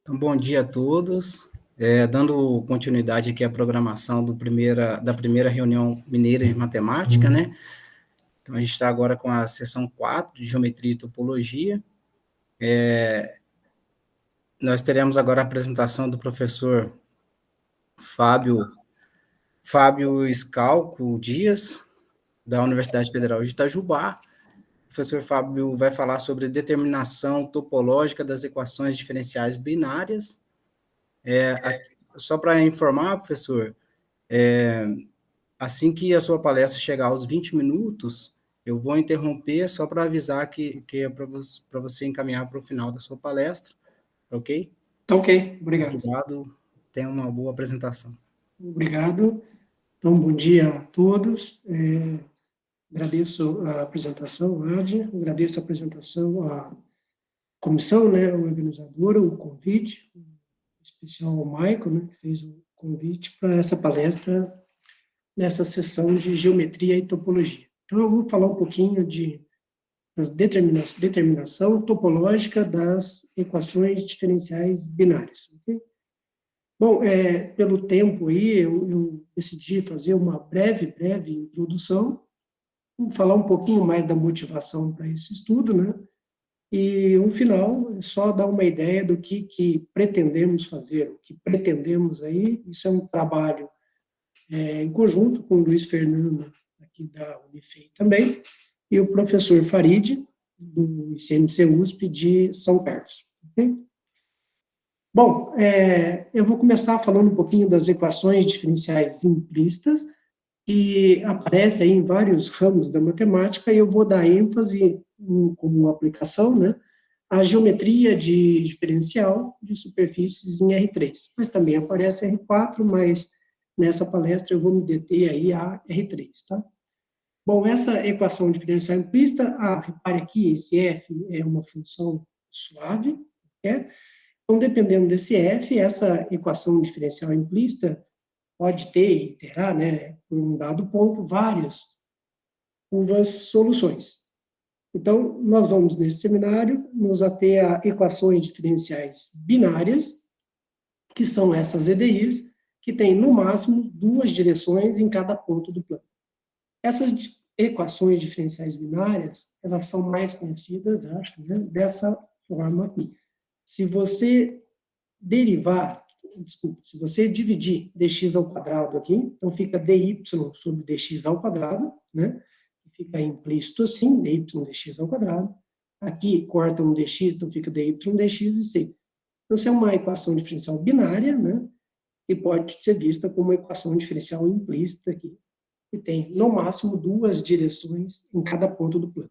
Então, bom dia a todos. Dando continuidade aqui à programação da primeira reunião mineira de matemática, né? Então, a gente está agora com a sessão 4 de geometria e topologia. Nós teremos agora a apresentação do professor Fábio, Fábio Scalco Dias, da Universidade Federal de Itajubá. O professor Fábio vai falar sobre determinação topológica das equações diferenciais binárias. Só para informar, professor, assim que a sua palestra chegar aos 20 minutos, eu vou interromper só para avisar que é para você encaminhar para o final da sua palestra, ok? Tá ok, obrigado. Obrigado, tenha uma boa apresentação. Obrigado. Então, bom dia a todos. Agradeço a apresentação, Adi, agradeço a apresentação à comissão, né, organizadora, o convite, em especial ao Michael, né, que fez o convite para essa palestra nessa sessão de geometria e topologia. Então, eu vou falar um pouquinho das determinação topológica das equações diferenciais binárias. Okay? Bom, pelo tempo aí, eu decidi fazer uma breve introdução, falar um pouquinho mais da motivação para esse estudo, né? E, no final, é só dar uma ideia do que pretendemos fazer, o que pretendemos aí. Isso é um trabalho em conjunto com o Luiz Fernando, aqui da Unifei também, e o professor Farid, do ICMC USP de São Carlos. Okay? Bom, eu vou começar falando um pouquinho das equações diferenciais implícitas, que aparece aí em vários ramos da matemática, e eu vou dar ênfase como aplicação, né, à geometria de diferencial de superfícies em R3. Mas também aparece R4, mas nessa palestra eu vou me deter aí a R3, tá? Bom, essa equação diferencial implícita, repare aqui, esse f é uma função suave, né? Então, dependendo desse f, essa equação diferencial implícita pode ter e terá, né, por um dado ponto, várias soluções. Então, nós vamos, nesse seminário, nos ater a equações diferenciais binárias, que são essas EDIs, que têm, no máximo, duas direções em cada ponto do plano. Essas equações diferenciais binárias, elas são mais conhecidas, acho, né, dessa forma aqui. Se você se você dividir dx ao quadrado aqui, então fica dy sobre dx ao quadrado, né? Fica implícito assim, dy dx ao quadrado. Aqui corta um dx, então fica dy dx e c. Então, isso é uma equação diferencial binária, né? E pode ser vista como uma equação diferencial implícita aqui, que tem, no máximo, duas direções em cada ponto do plano.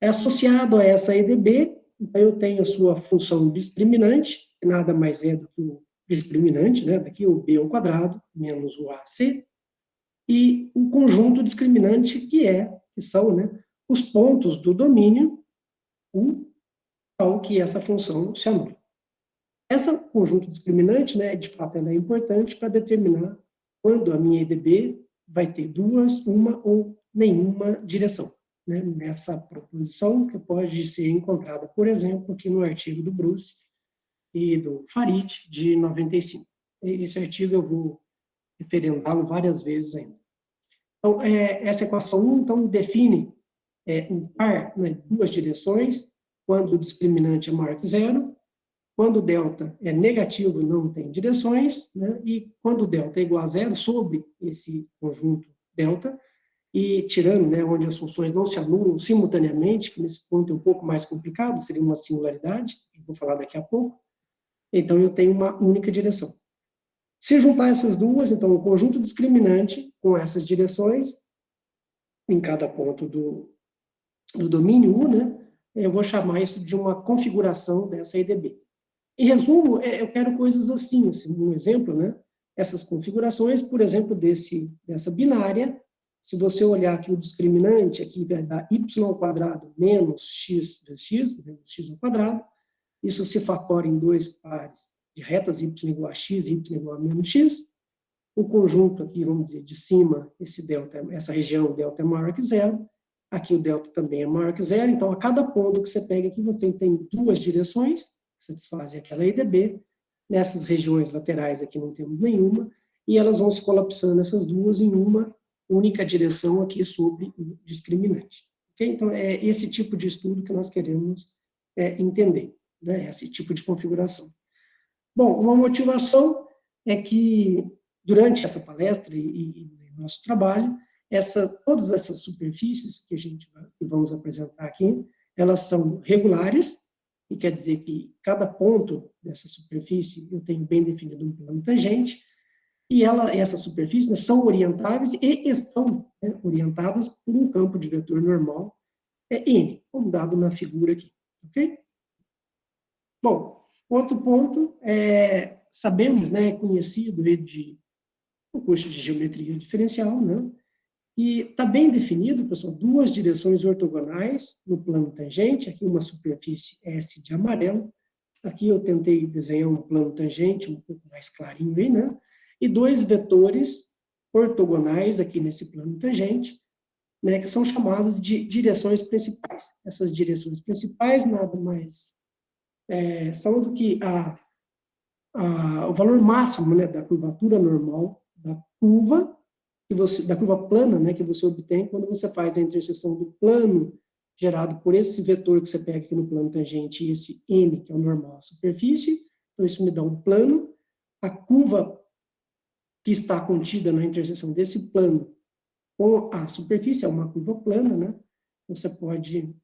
É associado a essa EDB, então eu tenho a sua função discriminante, que nada mais é do que o discriminante, né? Daqui o b ao quadrado, menos o ac, e o conjunto discriminante, que são, né, os pontos do domínio U, tal que essa função se anula. Essa conjunto discriminante, né, de fato, ela é importante para determinar quando a minha EDB vai ter duas, uma ou nenhuma direção, né, nessa proposição, que pode ser encontrada, por exemplo, aqui no artigo do Bruce e do Farid, de 95. Esse artigo eu vou referendá-lo várias vezes ainda. Então, essa equação 1, então, define um par, né, duas direções, quando o discriminante é maior que zero, quando o delta é negativo e não tem direções, né, e quando o delta é igual a zero, sobre esse conjunto delta, e tirando, né, onde as funções não se anulam simultaneamente, que nesse ponto é um pouco mais complicado, seria uma singularidade, que eu vou falar daqui a pouco, então eu tenho uma única direção. Se juntar essas duas, então o conjunto discriminante com essas direções, em cada ponto do domínio U, né, eu vou chamar isso de uma configuração dessa EDB. Em resumo, eu quero coisas assim, um exemplo, né, essas configurações, por exemplo, dessa binária, se você olhar aqui o discriminante, aqui vai dar y ao quadrado menos x vezes x, menos x ao quadrado, isso se fatora em dois pares de retas y igual a x, y igual a menos x. O conjunto aqui, vamos dizer, de cima, esse delta, essa região, o delta é maior que zero. Aqui o delta também é maior que zero. Então, a cada ponto que você pega aqui, você tem duas direções. satisfazem aquela EDB. Nessas regiões laterais aqui não temos nenhuma, e elas vão se colapsando essas duas em uma única direção aqui sobre o discriminante. Okay? Então, é esse tipo de estudo que nós queremos entender, né? Esse tipo de configuração. Bom, uma motivação é que, durante essa palestra e nosso trabalho, todas essas superfícies que vamos apresentar aqui, elas são regulares, e quer dizer que cada ponto dessa superfície eu tenho bem definido um plano tangente, e essas superfícies, né, são orientáveis e estão, né, orientadas por um campo de vetor normal, N, como dado na figura aqui, ok? Bom, outro ponto, sabemos, né, conhecido no curso de geometria diferencial, né, e está bem definido, pessoal, duas direções ortogonais no plano tangente, aqui uma superfície S de amarelo, aqui eu tentei desenhar um plano tangente um pouco mais clarinho aí, né, e dois vetores ortogonais aqui nesse plano tangente, né, que são chamados de direções principais. Essas direções principais nada mais são do que o valor máximo, né, da curvatura normal da curva, da curva plana, né, que você obtém quando você faz a interseção do plano gerado por esse vetor que você pega aqui no plano tangente e esse N, que é o normal à superfície. Então, isso me dá um plano. A curva que está contida na interseção desse plano com a superfície é uma curva plana, né? Você pode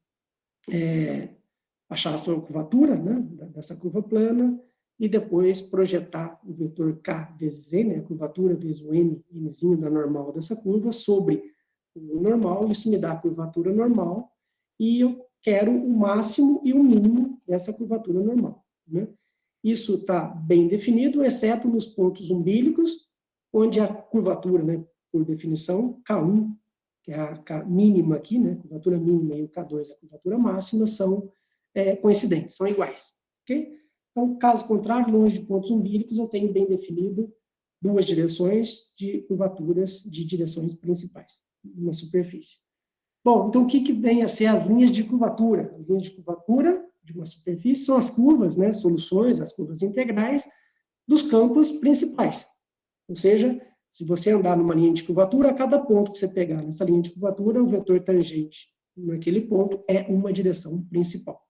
achar a sua curvatura, né, dessa curva plana, e depois projetar o vetor K vezes N, né, a curvatura vezes o Nzinho da normal dessa curva, sobre o normal, isso me dá a curvatura normal, e eu quero o máximo e o mínimo dessa curvatura normal, né? Isso está bem definido, exceto nos pontos umbílicos, onde a curvatura, né, por definição, K1, que é a K mínima aqui, né, curvatura mínima, e o K2, a curvatura máxima, são coincidentes, são iguais, ok? Então, caso contrário, longe de pontos umbílicos, eu tenho bem definido duas direções de curvaturas de direções principais, na superfície. Bom, então o que vem a ser as linhas de curvatura? As linhas de curvatura de uma superfície são as curvas, né, soluções, as curvas integrais dos campos principais. Ou seja, se você andar numa linha de curvatura, a cada ponto que você pegar nessa linha de curvatura, o vetor tangente naquele ponto é uma direção principal,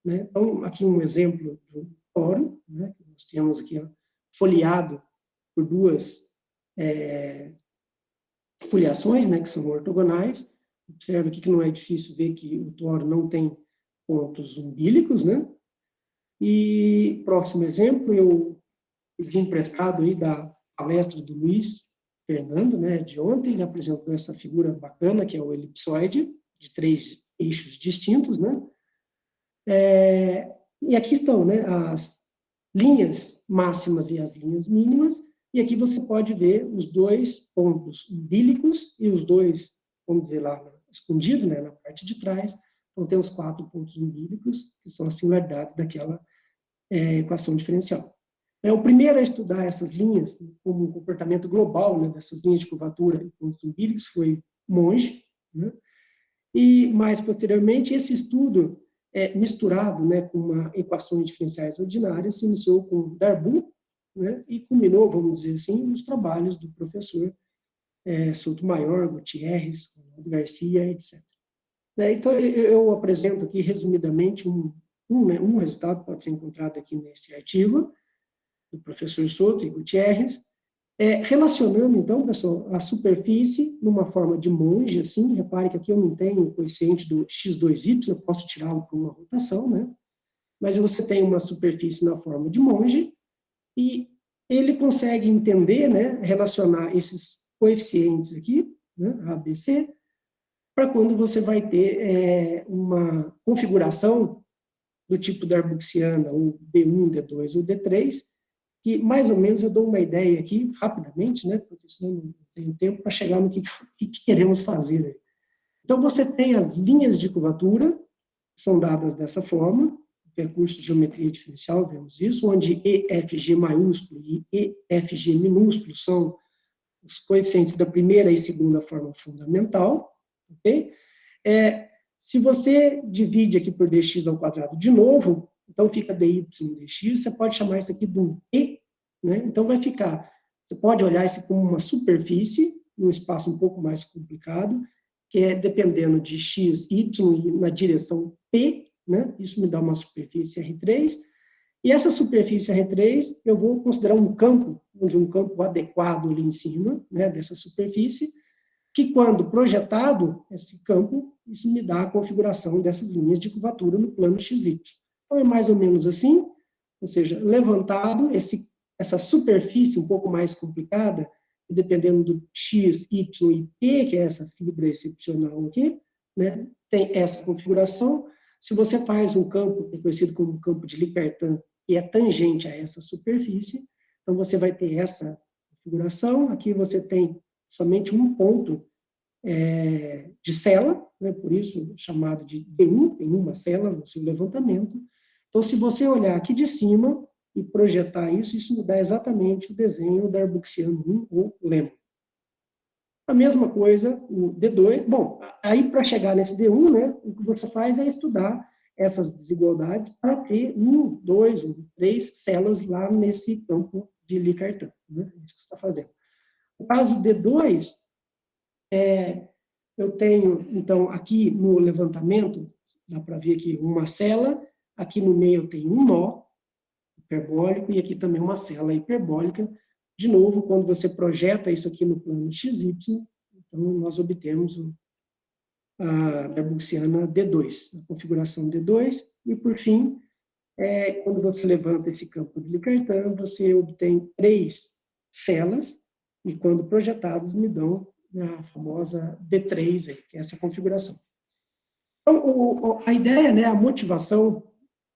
né? Então, aqui um exemplo do tório, né, que nós temos aqui, ó, folheado por duas foliações, né, que são ortogonais. Observe aqui que não é difícil ver que o tório não tem pontos umbílicos, né? E, próximo exemplo, eu pedi emprestado aí da palestra do Luiz Fernando, né, de ontem. Ele apresentou essa figura bacana, que é o elipsoide, de 3 eixos distintos, né? E aqui estão, né, as linhas máximas e as linhas mínimas, e aqui você pode ver os dois pontos umbílicos e os dois, vamos dizer lá, escondidos, né, na parte de trás. Então, tem os 4 pontos umbílicos, que são as singularidades daquela equação diferencial. O primeiro a estudar essas linhas, como um comportamento global, né, dessas linhas de curvatura e pontos umbílicos, foi Monge, né? E, mais posteriormente, esse estudo misturado, né, com equações diferenciais ordinárias, se iniciou com Darboux, né, e culminou, vamos dizer assim, nos trabalhos do professor Sotomayor, Gutierrez, Ronaldo Garcia, etc. Então, eu apresento aqui, resumidamente, um resultado pode ser encontrado aqui nesse artigo, do professor Soto e Gutierrez, relacionando, então, pessoal, a superfície numa forma de Monge, assim. Repare que aqui eu não tenho o coeficiente do x2y, eu posso tirá-lo por uma rotação, né? Mas você tem uma superfície na forma de Monge, e ele consegue entender, né, relacionar esses coeficientes aqui, né, A, B, C, para quando você vai ter uma configuração do tipo darboxiana, ou D1, D2 ou D3, que mais ou menos eu dou uma ideia aqui, rapidamente, né, porque senão não tenho tempo para chegar no que queremos fazer. Então, você tem as linhas de curvatura, que são dadas dessa forma, no percurso de geometria diferencial, vemos isso, onde EFG maiúsculo e EFG minúsculo são os coeficientes da primeira e segunda forma fundamental, ok? Se você divide aqui por dx ao quadrado de novo, Então, fica dy dx, você pode chamar isso aqui de um E, né? Então, vai ficar, você pode olhar isso como uma superfície, num espaço um pouco mais complicado, que é dependendo de x, y, e na direção P, né? Isso me dá uma superfície R3, e essa superfície R3, eu vou considerar um campo adequado ali em cima, né, dessa superfície, que quando projetado esse campo, isso me dá a configuração dessas linhas de curvatura no plano XY. Então, é mais ou menos assim, ou seja, levantado essa superfície um pouco mais complicada, dependendo do X, Y e P, que é essa fibra excepcional aqui, né, tem essa configuração. Se você faz um campo, que é conhecido como campo de Lie Cartan, que é tangente a essa superfície, então você vai ter essa configuração. Aqui você tem somente um ponto de cela, né, por isso chamado de D1, tem uma cela no seu levantamento. Então, se você olhar aqui de cima e projetar isso, isso me dá exatamente o desenho da Darboxiano 1 ou Lehmann. A mesma coisa, o D2. Bom, aí para chegar nesse D1, né, o que você faz é estudar essas desigualdades para ter 1, 2, 3 celas lá nesse campo de Lie Cartan. Né? É isso que você está fazendo. No caso do D2, eu tenho, então, aqui no levantamento, dá para ver aqui uma cela, aqui no meio eu tenho um nó hiperbólico, e aqui também uma cela hiperbólica. De novo, quando você projeta isso aqui no plano XY, então nós obtemos a Darboxiana D2, a configuração D2, e por fim, quando você levanta esse campo de Lie Cartan, você obtém 3 celas, e quando projetadas me dão a famosa D3, que é essa configuração. Então, a ideia, né, a motivação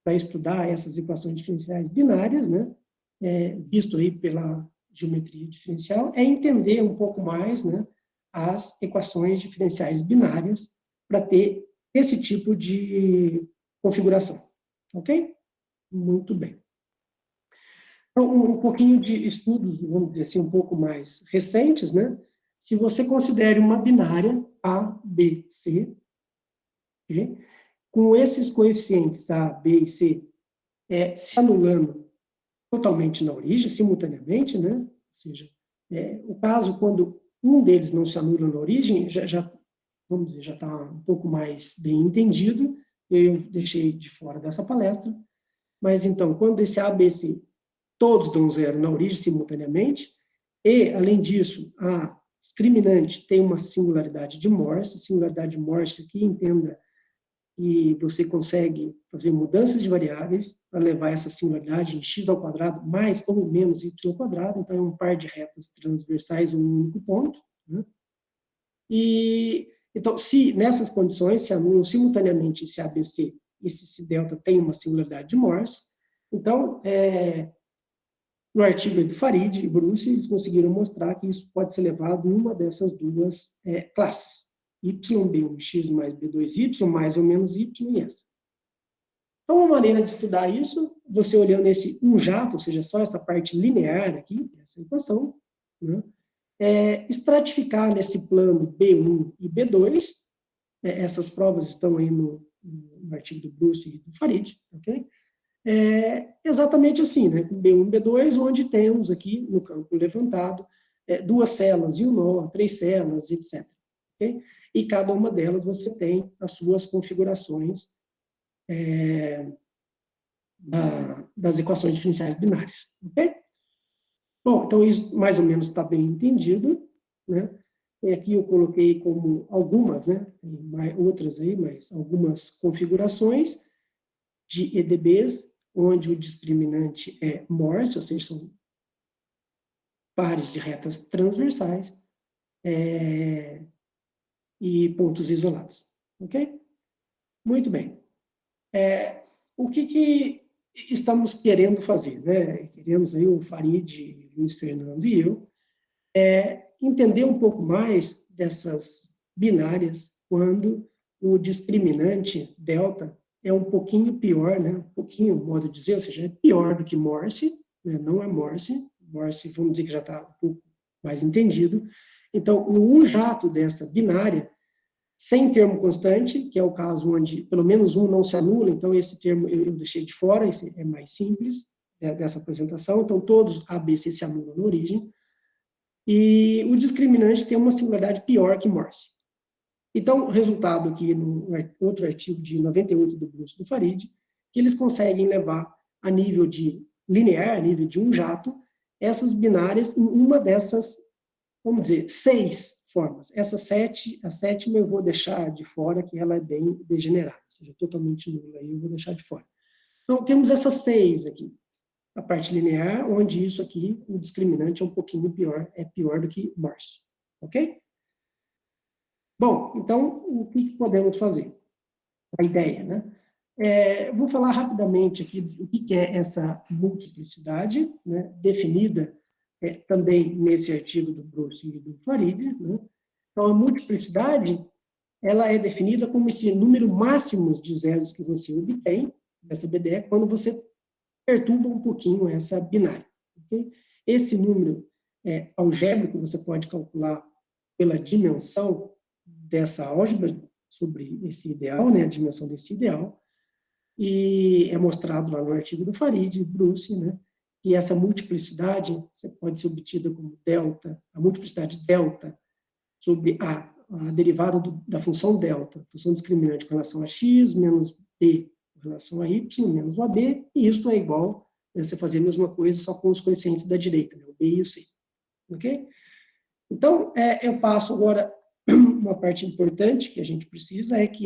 para estudar essas equações diferenciais binárias, né, visto aí pela geometria diferencial, é entender um pouco mais, né, as equações diferenciais binárias para ter esse tipo de configuração. Ok? Muito bem. Então, um pouquinho de estudos, vamos dizer assim, um pouco mais recentes, né? Se você considere uma binária A, B, C, okay? Com esses coeficientes A, B e C se anulando totalmente na origem, simultaneamente, né? Ou seja, o caso quando um deles não se anula na origem, vamos dizer, já está um pouco mais bem entendido, eu deixei de fora dessa palestra, mas então, quando esse A, B, C, todos dão zero na origem simultaneamente, e, além disso, a discriminante tem uma singularidade de Morse. Singularidade de Morse aqui, entenda que você consegue fazer mudanças de variáveis para levar essa singularidade em x ao quadrado mais ou menos y ao quadrado, então é um par de retas transversais em um único ponto, né? E, então, se nessas condições se anulam simultaneamente esse ABC e esse delta tem uma singularidade de Morse, então, no artigo do Farid e Bruce, eles conseguiram mostrar que isso pode ser levado em uma dessas duas classes. YB1x mais B2y, mais ou menos y e essa. Então, uma maneira de estudar isso, você olhando esse um jato, ou seja, só essa parte linear aqui, essa equação, né, estratificar nesse plano B1 e B2, essas provas estão aí no artigo do Bruce e do Farid, ok? Exatamente assim, né, com B1 e B2, onde temos aqui no campo levantado 2 celas e um nó, 3 celas, etc. Okay? E cada uma delas você tem as suas configurações das equações diferenciais binárias. Ok? Bom, então isso mais ou menos está bem entendido, né? E aqui eu coloquei como algumas, né? Tem outras aí, mas algumas configurações de EDBs, onde o discriminante é Morse, ou seja, são pares de retas transversais e pontos isolados. Ok? Muito bem. O que estamos querendo fazer, né? Queremos aí o Farid, Luiz Fernando e eu, entender um pouco mais dessas binárias quando o discriminante delta é um pouquinho pior, né? Um pouquinho, modo de dizer, ou seja, é pior do que Morse, né? Não é Morse. Morse, vamos dizer que já está um pouco mais entendido. Então, o um jato dessa binária sem termo constante, que é o caso onde pelo menos um não se anula, então esse termo eu deixei de fora, esse é mais simples dessa apresentação, então todos A, B, C se anulam na origem, e o discriminante tem uma singularidade pior que Morse. Então, resultado aqui no outro artigo de 98 do Bruce e do Farid, que eles conseguem levar a nível de linear, a nível de um jato, essas binárias em uma dessas, vamos dizer, 6 formas. Essa a sétima eu vou deixar de fora, que ela é bem degenerada, ou seja, totalmente nula, aí eu vou deixar de fora. Então, temos essas 6 aqui. A parte linear, onde isso aqui, o discriminante é um pouquinho pior, é pior do que Morse. Ok? Bom, então, o que podemos fazer? A ideia, né? Vou falar rapidamente aqui o que é essa multiplicidade, né, definida também nesse artigo do Bruce e do Farid. Né? Então, a multiplicidade ela é definida como esse número máximo de zeros que você obtém dessa BDE quando você perturba um pouquinho essa binária. Okay? Esse número algébrico você pode calcular pela dimensão dessa álgebra sobre esse ideal, né, a dimensão desse ideal, e é mostrado lá no artigo do Farid, Bruce, né, que essa multiplicidade você pode ser obtida como delta, a multiplicidade delta sobre a derivada da função delta, função discriminante com relação a x menos b com relação a y menos o ab, e isso é igual a você fazer a mesma coisa só com os coeficientes da direita, né, o b e o c. Ok? Então, eu passo agora uma parte importante que a gente precisa é que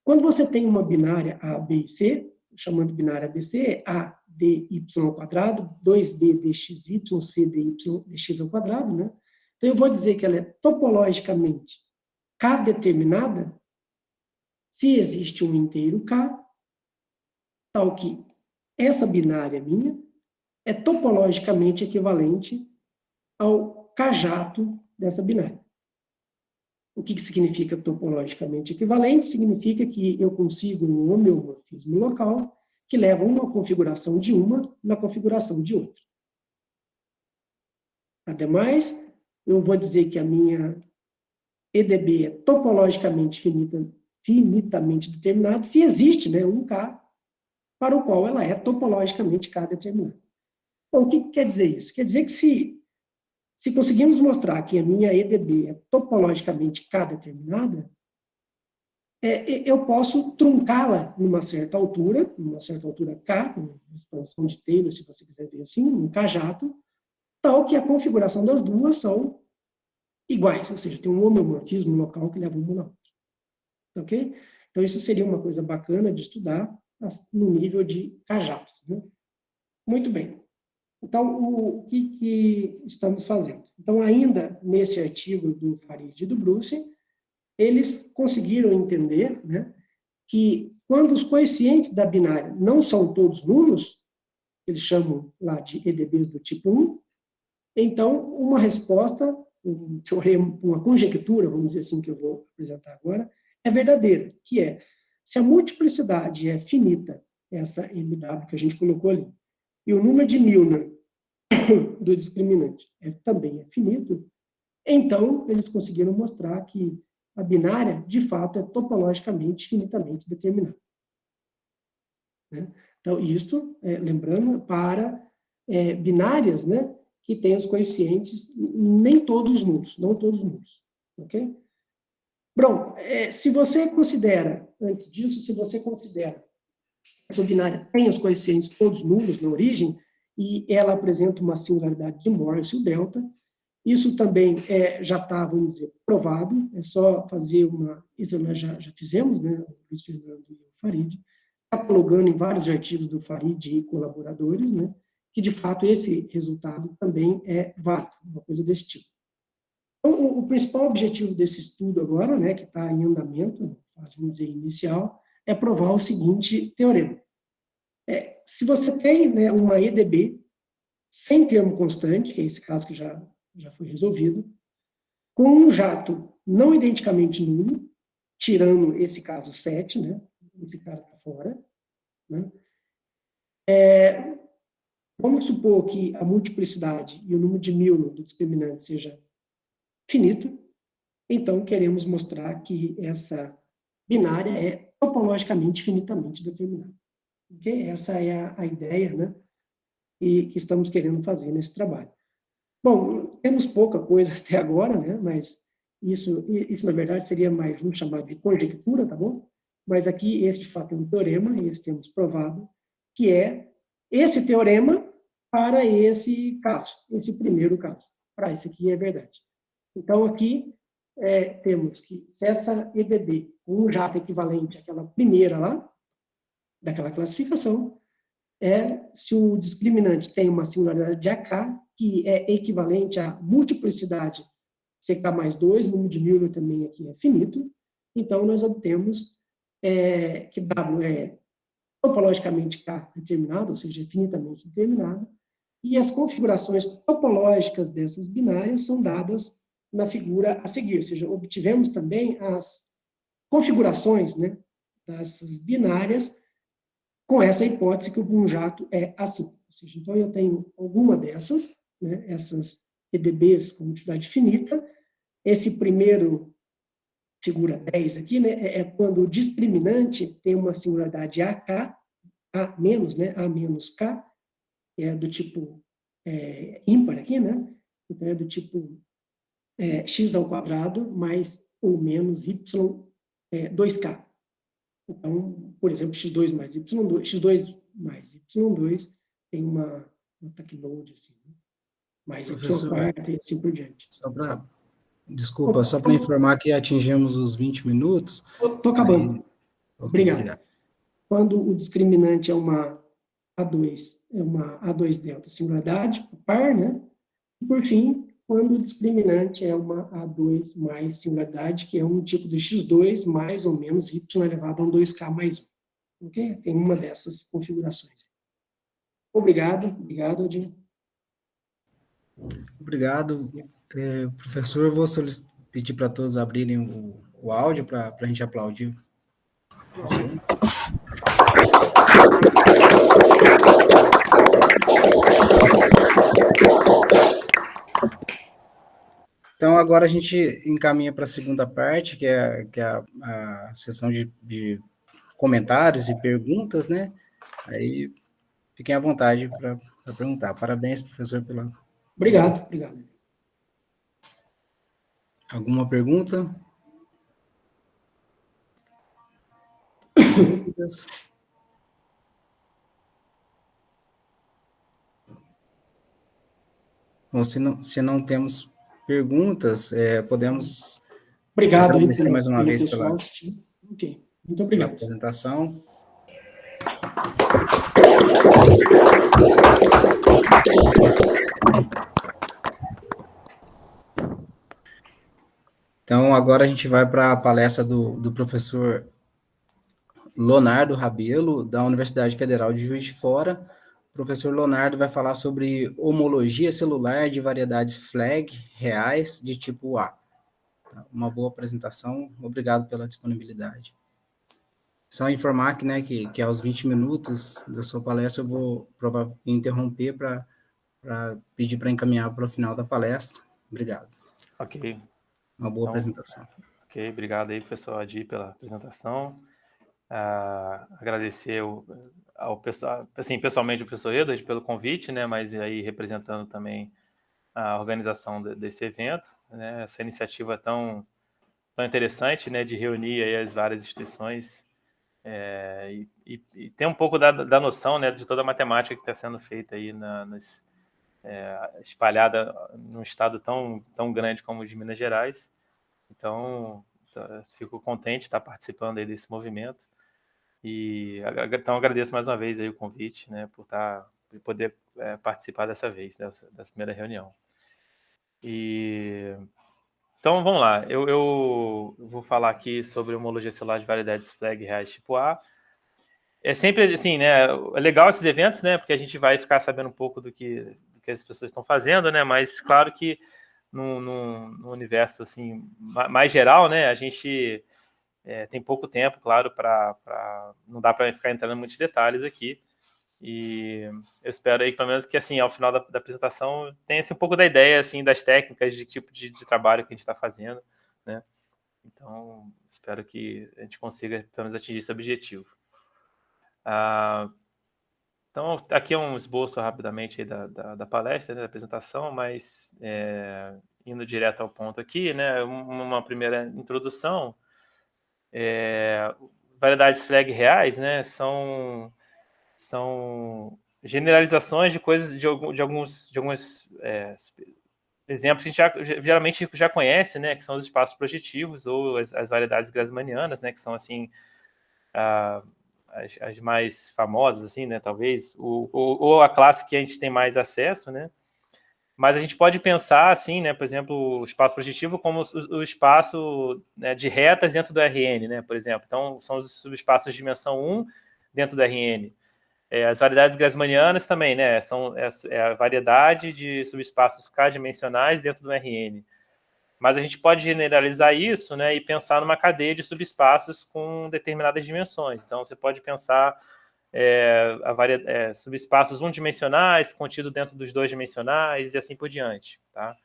quando você tem uma binária A, B e C, chamando binária ABC, A, D, Y ao quadrado, 2B, DXY, C, DY, DX ao quadrado, né? Então, eu vou dizer que ela é topologicamente K determinada se existe um inteiro K, tal que essa binária minha é topologicamente equivalente ao K-jato dessa binária. O que significa topologicamente equivalente? Significa que eu consigo um homeomorfismo local que leva uma configuração de uma na configuração de outra. Ademais, eu vou dizer que a minha EDB é topologicamente finitamente determinada se existe, né, um K para o qual ela é topologicamente K determinada. Bom, o que quer dizer isso? Quer dizer que se conseguirmos mostrar que a minha EDB é topologicamente K determinada, eu posso truncá-la numa certa altura K, uma expansão de Taylor, se você quiser ver assim, um K-jato, tal que a configuração das duas são iguais, ou seja, tem um homeomorfismo local que leva uma na outra. Ok? Então, isso seria uma coisa bacana de estudar no nível de K-jatos. Né? Muito bem. Então, o que estamos fazendo? Então, ainda nesse artigo do Farid e do Bruce, eles conseguiram entender, né, que quando os coeficientes da binária não são todos nulos, eles chamam lá de EDBs do tipo 1, então uma resposta, um teorema, uma conjectura, vamos dizer assim, que eu vou apresentar agora, é verdadeira, que é, se a multiplicidade é finita, essa MW que a gente colocou ali, e o número de Milnor do discriminante também é finito, então eles conseguiram mostrar que a binária, de fato, é topologicamente finitamente determinada. Né? Então, isso, lembrando, para binárias, né, que têm os coeficientes nem todos nulos, não todos nulos. Ok? Bom, se você considera, antes disso, se você considera que essa binária tem os coeficientes todos nulos na origem, e ela apresenta uma singularidade de Morse, o delta, isso também já está, vamos dizer, provado, é só fazer isso nós já fizemos, né, o Luiz Fernando e o Farid, catalogando em vários artigos do Farid e colaboradores, né, que de fato esse resultado também é válido, uma coisa desse tipo. Então, o principal objetivo desse estudo agora, né, que está em andamento, vamos dizer, inicial, é provar o seguinte teorema. Se você tem, né, uma EDB sem termo constante, que é esse caso que já foi resolvido, com um jato não identicamente nulo, tirando esse caso 7, né? Esse cara está fora. Né? Vamos supor que a multiplicidade e o número de Milnor do discriminante seja finito. então queremos mostrar que essa binária é topologicamente finitamente determinada. Okay? Essa é a ideia, né, e que estamos querendo fazer nesse trabalho. Bom, temos pouca coisa até agora, né, mas isso na verdade seria mais um chamado de conjectura, tá bom? Mas aqui, esse de fato é um teorema, e esse temos provado, que é esse teorema para esse caso, esse primeiro caso. Para esse aqui é verdade. Então, aqui temos que se essa EDB, com um jato equivalente àquela primeira lá, daquela classificação, se o discriminante tem uma singularidade de AK, que é equivalente à multiplicidade CK mais 2, o número de Müller também aqui é finito, então nós obtemos que W é topologicamente K determinado, ou seja, finitamente determinado, e as configurações topológicas dessas binárias são dadas na figura a seguir, ou seja, obtivemos também as configurações, né, dessas binárias com essa hipótese que o Bunjato é assim. Ou seja, então eu tenho alguma dessas, né, essas EDBs com utilidade finita. Esse primeiro, figura 10 aqui, né, é quando o discriminante tem uma singularidade AK, A menos, né, A menos K, que é do tipo ímpar aqui, né? Então é do tipo x ao quadrado mais ou menos y 2k. Então, por exemplo, x2 mais y2, x2 mais y2 tem uma tacnode assim, né? Mais y quarta e assim por diante. Desculpa, só para informar que atingimos os 20 minutos. Estou acabando. Okay, obrigado. Quando o discriminante é uma A2, é uma A2 delta singularidade, par, né? E, por fim, quando o discriminante é uma A2 mais singularidade, que é um tipo de x2 mais ou menos y elevado a um 2k mais 1. Ok? Tem uma dessas configurações. Obrigado, Odin. Obrigado. Professor, eu vou pedir para todos abrirem o áudio para a gente aplaudir. Professor. Então, agora a gente encaminha para a segunda parte, que é a sessão de comentários e perguntas, né? Aí, fiquem à vontade para perguntar. Parabéns, professor, pela... Obrigado. Alguma pergunta? Dúvidas? Bom, se não temos perguntas, podemos agradecer mais uma vez pela Muito obrigado. Apresentação. Então, agora a gente vai para a palestra do professor Leonardo Rabelo, da Universidade Federal de Juiz de Fora. O professor Leonardo vai falar sobre homologia celular de variedades FLAG reais de tipo A. Uma boa apresentação, obrigado pela disponibilidade. Só informar que, né, que aos 20 minutos da sua palestra eu vou interromper para pedir para encaminhar para o final da palestra. Obrigado. Ok. Uma boa apresentação. Ok, obrigado aí, professor Adi, pela apresentação. Agradecer ao pessoal, assim, pessoalmente o professor Edward pelo convite, né, mas aí representando também a organização desse evento, né, essa iniciativa tão interessante, né, de reunir aí as várias instituições e ter um pouco da noção, né, de toda a matemática que está sendo feita aí espalhada num estado tão grande como o de Minas Gerais. Então, fico contente de estar participando aí desse movimento. E então agradeço mais uma vez aí o convite, né, por poder participar dessa vez, dessa primeira reunião. Então vamos lá, eu vou falar aqui sobre homologia celular de variedades FLAG reais tipo A. É sempre assim, né, é legal esses eventos, né, porque a gente vai ficar sabendo um pouco do que as pessoas estão fazendo, né, mas claro que no universo assim mais geral, né, a gente tem pouco tempo, claro, não dá para ficar entrando em muitos detalhes aqui. E eu espero aí, pelo menos, que assim, ao final da apresentação tenha assim, um pouco da ideia assim, das técnicas, de tipo de trabalho que a gente está fazendo, né? Então, espero que a gente consiga, pelo menos, atingir esse objetivo. Então, aqui é um esboço rapidamente aí da palestra, né, da apresentação, mas indo direto ao ponto aqui, né, uma primeira introdução. Variedades flag reais, né, são generalizações de coisas, de alguns exemplos que a gente geralmente já conhece, né, que são os espaços projetivos ou as variedades grassmannianas, né, que são assim as mais famosas, assim, né, talvez, ou a classe que a gente tem mais acesso, né. Mas a gente pode pensar, assim, né, por exemplo, o espaço projetivo como o espaço, né, de retas dentro do RN, né, por exemplo. Então, são os subespaços de dimensão 1 dentro do RN. As variedades grassmannianas também, né, é a variedade de subespaços k-dimensionais dentro do RN. Mas a gente pode generalizar isso, né, e pensar numa cadeia de subespaços com determinadas dimensões. Então, você pode pensar subespaços unidimensionais contido dentro dos 2-dimensionais e assim por diante, tá?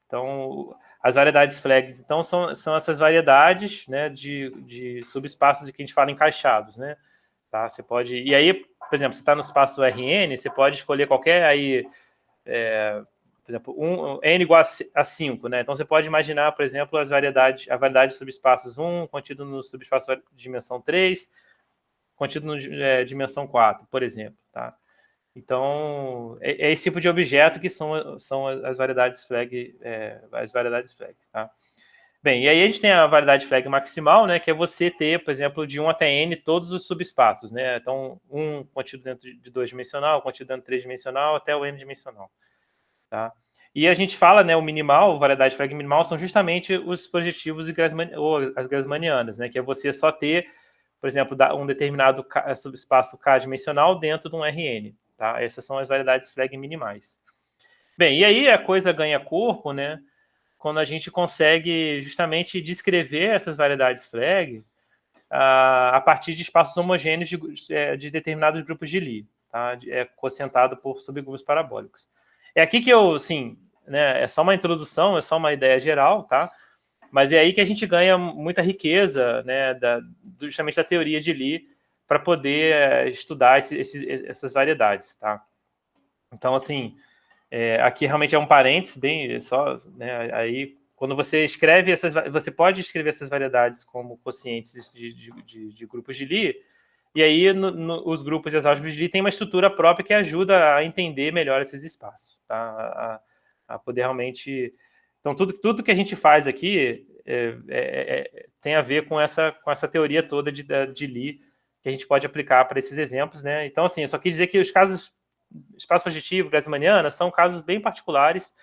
Então, as variedades flags, então, são essas variedades, né, de subespaços que a gente fala encaixados, né? Tá? Você pode... E aí, por exemplo, você está no espaço RN, você pode escolher qualquer aí... por exemplo, n igual a 5, né? Então, você pode imaginar, por exemplo, a variedade de subespaços 1 contido no subespaço de dimensão 3, contido na dimensão 4, por exemplo, tá? Então, é esse tipo de objeto que são as variedades flag, tá? Bem, e aí a gente tem a variedade flag maximal, né, que é você ter, por exemplo, de 1 até n todos os subespaços, né? Então, contido dentro de 2-dimensional, contido dentro de 3-dimensional, até o n-dimensional, tá? E a gente fala, né, o minimal, variedade flag minimal, são justamente os projetivos ou as grassmannianas, né, que é você só ter, por exemplo, um determinado subespaço k-dimensional dentro de um RN, tá? Essas são as variedades flag minimais. Bem, e aí a coisa ganha corpo, né, quando a gente consegue justamente descrever essas variedades flag a partir de espaços homogêneos de determinados grupos de Lie, tá? Quocientado por subgrupos parabólicos. É aqui que eu, assim, né, é só uma introdução, é só uma ideia geral, tá? Mas é aí que a gente ganha muita riqueza, né, justamente da teoria de Lie para poder estudar essas variedades, tá? Então, assim, aqui realmente é um parênteses, bem só, né, aí quando você escreve você pode escrever essas variedades como quocientes de grupos de Lie, e aí os grupos e as álgebras de Lie têm uma estrutura própria que ajuda a entender melhor esses espaços, tá? A poder realmente... Então, tudo que a gente faz aqui tem a ver com essa teoria toda de Lie, que a gente pode aplicar para esses exemplos, né? Então, assim, eu só quis dizer que os casos espaço projetivo, grassmanniana, são casos bem particulares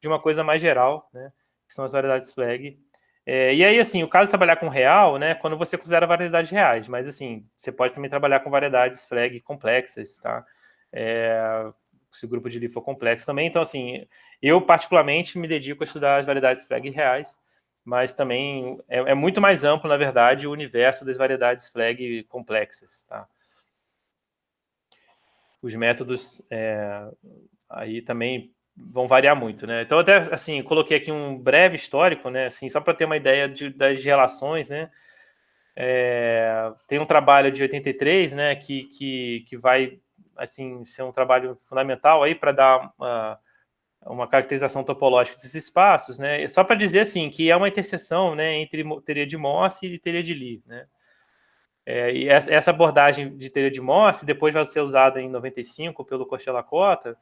de uma coisa mais geral, né? Que são as variedades flag. E aí, assim, o caso de trabalhar com real, né? Quando você considera variedades reais, mas, assim, você pode também trabalhar com variedades flag complexas, tá? Se o grupo de Lie for complexo também. Então, assim, eu particularmente me dedico a estudar as variedades flag reais, mas também é muito mais amplo, na verdade, o universo das variedades flag complexas, tá? Os métodos aí também vão variar muito, né? Então, até, assim, coloquei aqui um breve histórico, né? Assim, só para ter uma ideia das relações, né? Tem um trabalho de 83, né? Que vai, assim, ser um trabalho fundamental aí para dar uma caracterização topológica desses espaços, né? Só para dizer, assim, que é uma interseção, né? Entre teoria de Morse e teoria de Lie, né? E essa abordagem de teoria de Morse depois vai ser usada em 95 pelo Kosterlakota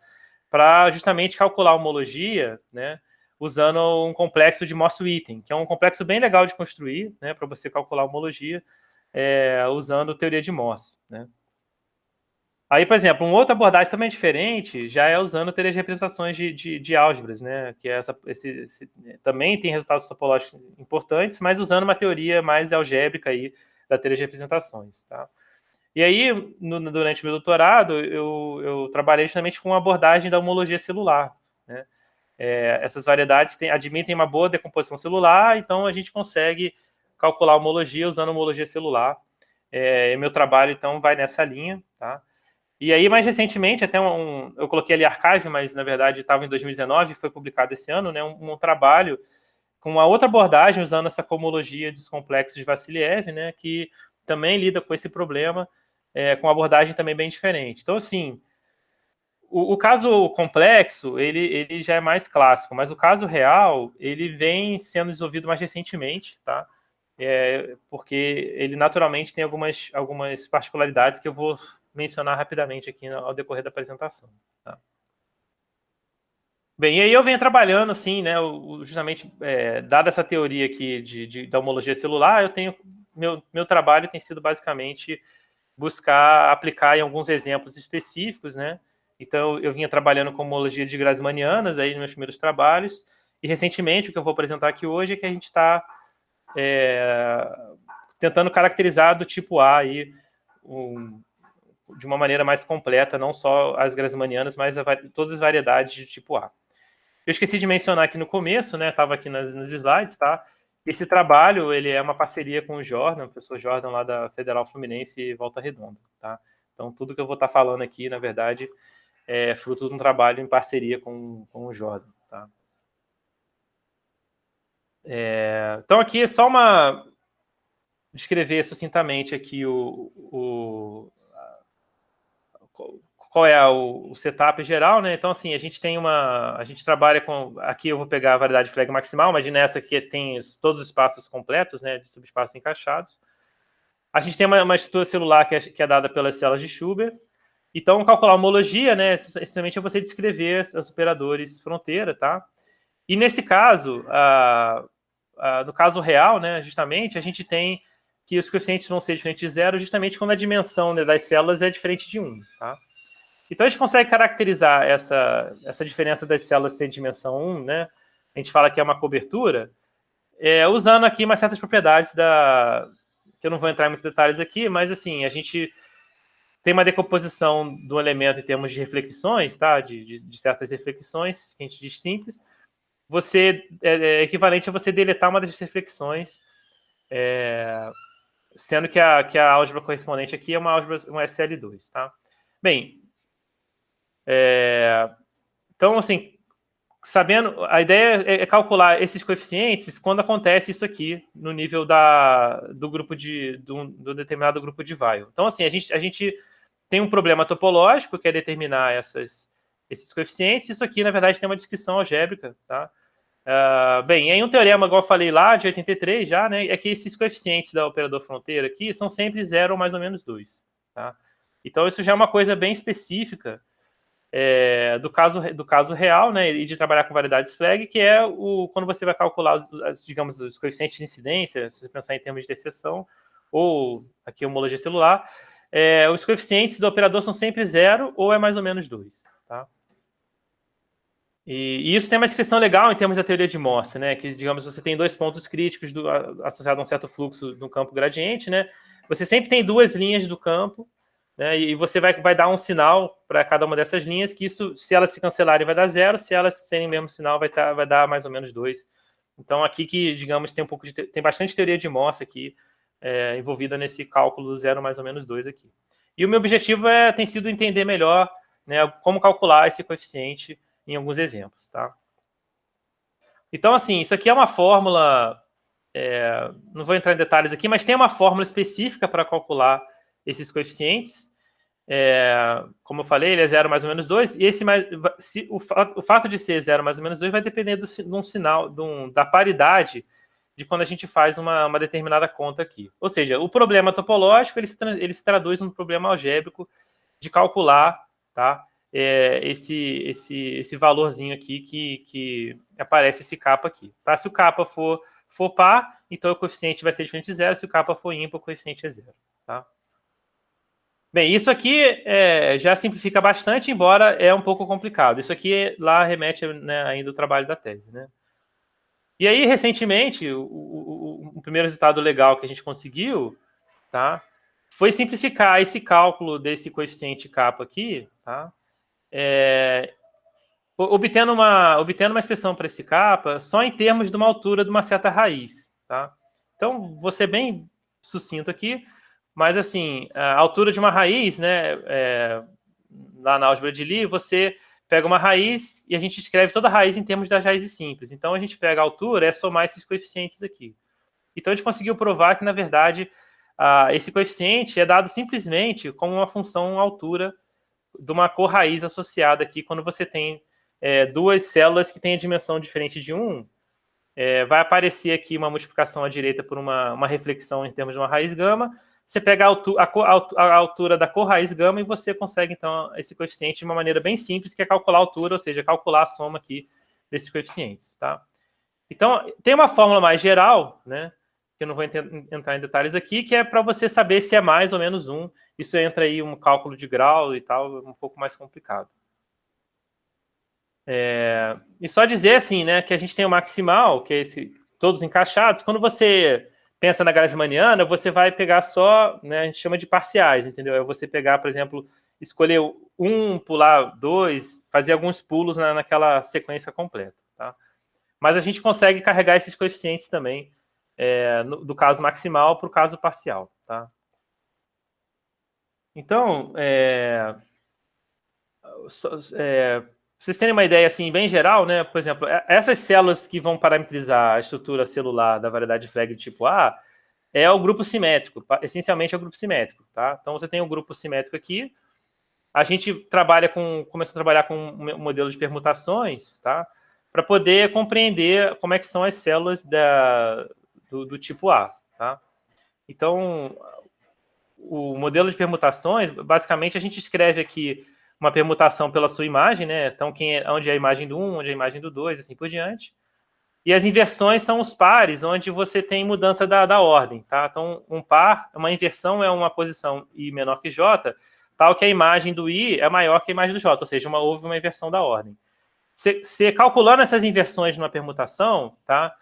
para justamente calcular a homologia, né, usando um complexo de Morse-Witten, que é um complexo bem legal de construir, né, para você calcular a homologia usando teoria de Morse, né. Aí, por exemplo, uma outra abordagem também diferente já é usando teoria de representações de álgebras, né, que é também tem resultados topológicos importantes, mas usando uma teoria mais algébrica aí da teoria de representações, tá? E aí, durante o meu doutorado, eu trabalhei justamente com a abordagem da homologia celular, né? Essas variedades admitem uma boa decomposição celular, então a gente consegue calcular a homologia usando a homologia celular. Meu trabalho, então, vai nessa linha, tá? E aí, mais recentemente, até eu coloquei ali archive, mas na verdade estava em 2019, foi publicado esse ano, né? Um trabalho com uma outra abordagem, usando essa cohomologia dos complexos de Vassiliev, né, que também lida com esse problema, com uma abordagem também bem diferente. Então, assim, o caso complexo, ele já é mais clássico, mas o caso real, ele vem sendo desenvolvido mais recentemente, tá? Porque ele naturalmente tem algumas particularidades que eu vou mencionar rapidamente aqui ao decorrer da apresentação. Tá? Bem, e aí eu venho trabalhando, assim, né, justamente, dada essa teoria aqui da homologia celular, eu tenho, meu trabalho tem sido basicamente buscar aplicar em alguns exemplos específicos, né? Então, eu vinha trabalhando com homologia de Grassmannianas aí nos meus primeiros trabalhos, e recentemente, o que eu vou apresentar aqui hoje é que a gente está tentando caracterizar do tipo A aí, de uma maneira mais completa, não só as Grassmannianas, mas todas as variedades de tipo A. Eu esqueci de mencionar aqui no começo, né? Estava aqui nos slides, tá? Esse trabalho, ele é uma parceria com o Jordan, o professor Jordan lá da Federal Fluminense e Volta Redonda, tá? Então, tudo que eu vou estar falando aqui, na verdade, é fruto de um trabalho em parceria com o Jordan, tá? Então, aqui é só descrever sucintamente aqui qual é o setup geral, né? Então, assim, a gente trabalha com, aqui eu vou pegar a variedade flag maximal, mas nessa aqui tem todos os espaços completos, né, de subespaços encaixados. A gente tem uma estrutura celular que é dada pelas células de Schubert. Então, calcular a homologia, né, essencialmente é você descrever os operadores fronteira, tá? E nesse caso, no caso real, né, justamente, a gente tem que os coeficientes vão ser diferentes de zero justamente quando a dimensão, né, das células é diferente de 1, tá? Então, a gente consegue caracterizar essa diferença das células que tem dimensão 1, né? A gente fala que é uma cobertura, usando aqui umas certas propriedades que eu não vou entrar em muitos detalhes aqui, mas, assim, a gente tem uma decomposição do elemento em termos de reflexões, tá? De certas reflexões, que a gente diz simples. É equivalente a você deletar uma das reflexões, sendo que a álgebra correspondente aqui é uma SL2, tá? Bem, então, assim, sabendo, a ideia é calcular esses coeficientes quando acontece isso aqui no nível do grupo do determinado grupo de Weyl. Então, assim, a gente tem um problema topológico, que é determinar esses coeficientes. Isso aqui, na verdade, tem uma descrição algébrica, tá? Bem, em um teorema, igual eu falei lá, de 83 já, né, é que esses coeficientes da operador fronteira aqui são sempre 0 ou mais ou menos 2, tá? Então, isso já é uma coisa bem específica do caso real, né, e de trabalhar com variedades flag, que é quando você vai calcular, digamos, os coeficientes de incidência, se você pensar em termos de interseção, ou aqui homologia celular, os coeficientes do operador são sempre 0 ou é mais ou menos 2, tá? E isso tem uma descrição legal em termos da teoria de Morse, né, que, digamos, você tem dois pontos críticos associados a um certo fluxo no campo gradiente, né, você sempre tem duas linhas do campo, né, e você vai dar um sinal para cada uma dessas linhas, que isso, se elas se cancelarem, vai dar 0, se elas terem o mesmo sinal, vai dar mais ou menos 2. Então, aqui que, digamos, tem bastante teoria de Morse aqui, envolvida nesse cálculo 0 mais ou menos 2 aqui. E o meu objetivo tem sido entender melhor, né, como calcular esse coeficiente em alguns exemplos, tá? Então, assim, isso aqui é uma fórmula, não vou entrar em detalhes aqui, mas tem uma fórmula específica para calcular esses coeficientes. Como eu falei, ele é 0 mais ou menos 2, e o fato de ser 0 mais ou menos 2 vai depender de um sinal, da paridade de quando a gente faz uma determinada conta aqui. Ou seja, o problema topológico, ele se traduz num problema algébrico de calcular, tá, esse valorzinho aqui que aparece esse kappa aqui. Tá? Se o kappa for par, então o coeficiente vai ser diferente de 0, se o kappa for ímpar, o coeficiente é 0. Tá? Bem, isso aqui já simplifica bastante, embora é um pouco complicado. Isso aqui lá remete, né, ainda ao trabalho da tese, né? E aí, recentemente, o primeiro resultado legal que a gente conseguiu, tá, foi simplificar esse cálculo desse coeficiente kappa aqui, tá, obtendo uma expressão para esse kappa só em termos de uma altura de uma certa raiz. Tá? Então, vou ser bem sucinto aqui, mas assim, a altura de uma raiz, né, lá na álgebra de Lie, você pega uma raiz e a gente escreve toda a raiz em termos das raízes simples. Então, a gente pega a altura, é somar esses coeficientes aqui. Então, a gente conseguiu provar que, na verdade, esse coeficiente é dado simplesmente como uma função altura de uma cor raiz associada aqui, quando você tem duas células que têm a dimensão diferente de 1, vai aparecer aqui uma multiplicação à direita por uma reflexão em termos de uma raiz gama. Você pega a altura da cor raiz gama e você consegue, então, esse coeficiente de uma maneira bem simples, que é calcular a altura, ou seja, calcular a soma aqui desses coeficientes, tá? Então, tem uma fórmula mais geral, né, que eu não vou entrar em detalhes aqui, que é para você saber se é mais ou menos 1. Isso entra aí um cálculo de grau e tal, um pouco mais complicado. E só dizer, assim, né, que a gente tem o maximal, que é todos encaixados. Quando você pensa na Grassmanniana, você vai pegar só, né, a gente chama de parciais, entendeu? É você pegar, por exemplo, escolher 1, pular 2, fazer alguns pulos naquela sequência completa, tá? Mas a gente consegue carregar esses coeficientes também, do caso maximal para o caso parcial, tá? Então, pra vocês terem uma ideia assim bem geral, né? Por exemplo, essas células que vão parametrizar a estrutura celular da variedade Flegg tipo A é o grupo simétrico, essencialmente é o grupo simétrico, tá? Então você tem o grupo simétrico aqui. A gente começou a trabalhar com um modelo de permutações, tá? Para poder compreender como é que são as células do tipo A, tá? Então, o modelo de permutações, basicamente a gente escreve aqui uma permutação pela sua imagem, né? Então, onde é a imagem do 1, onde é a imagem do 2, assim por diante. E as inversões são os pares, onde você tem mudança da ordem, tá? Então, uma inversão é uma posição I menor que J, tal que a imagem do I é maior que a imagem do J, ou seja, houve uma inversão da ordem. Você calculando essas inversões numa permutação, tá?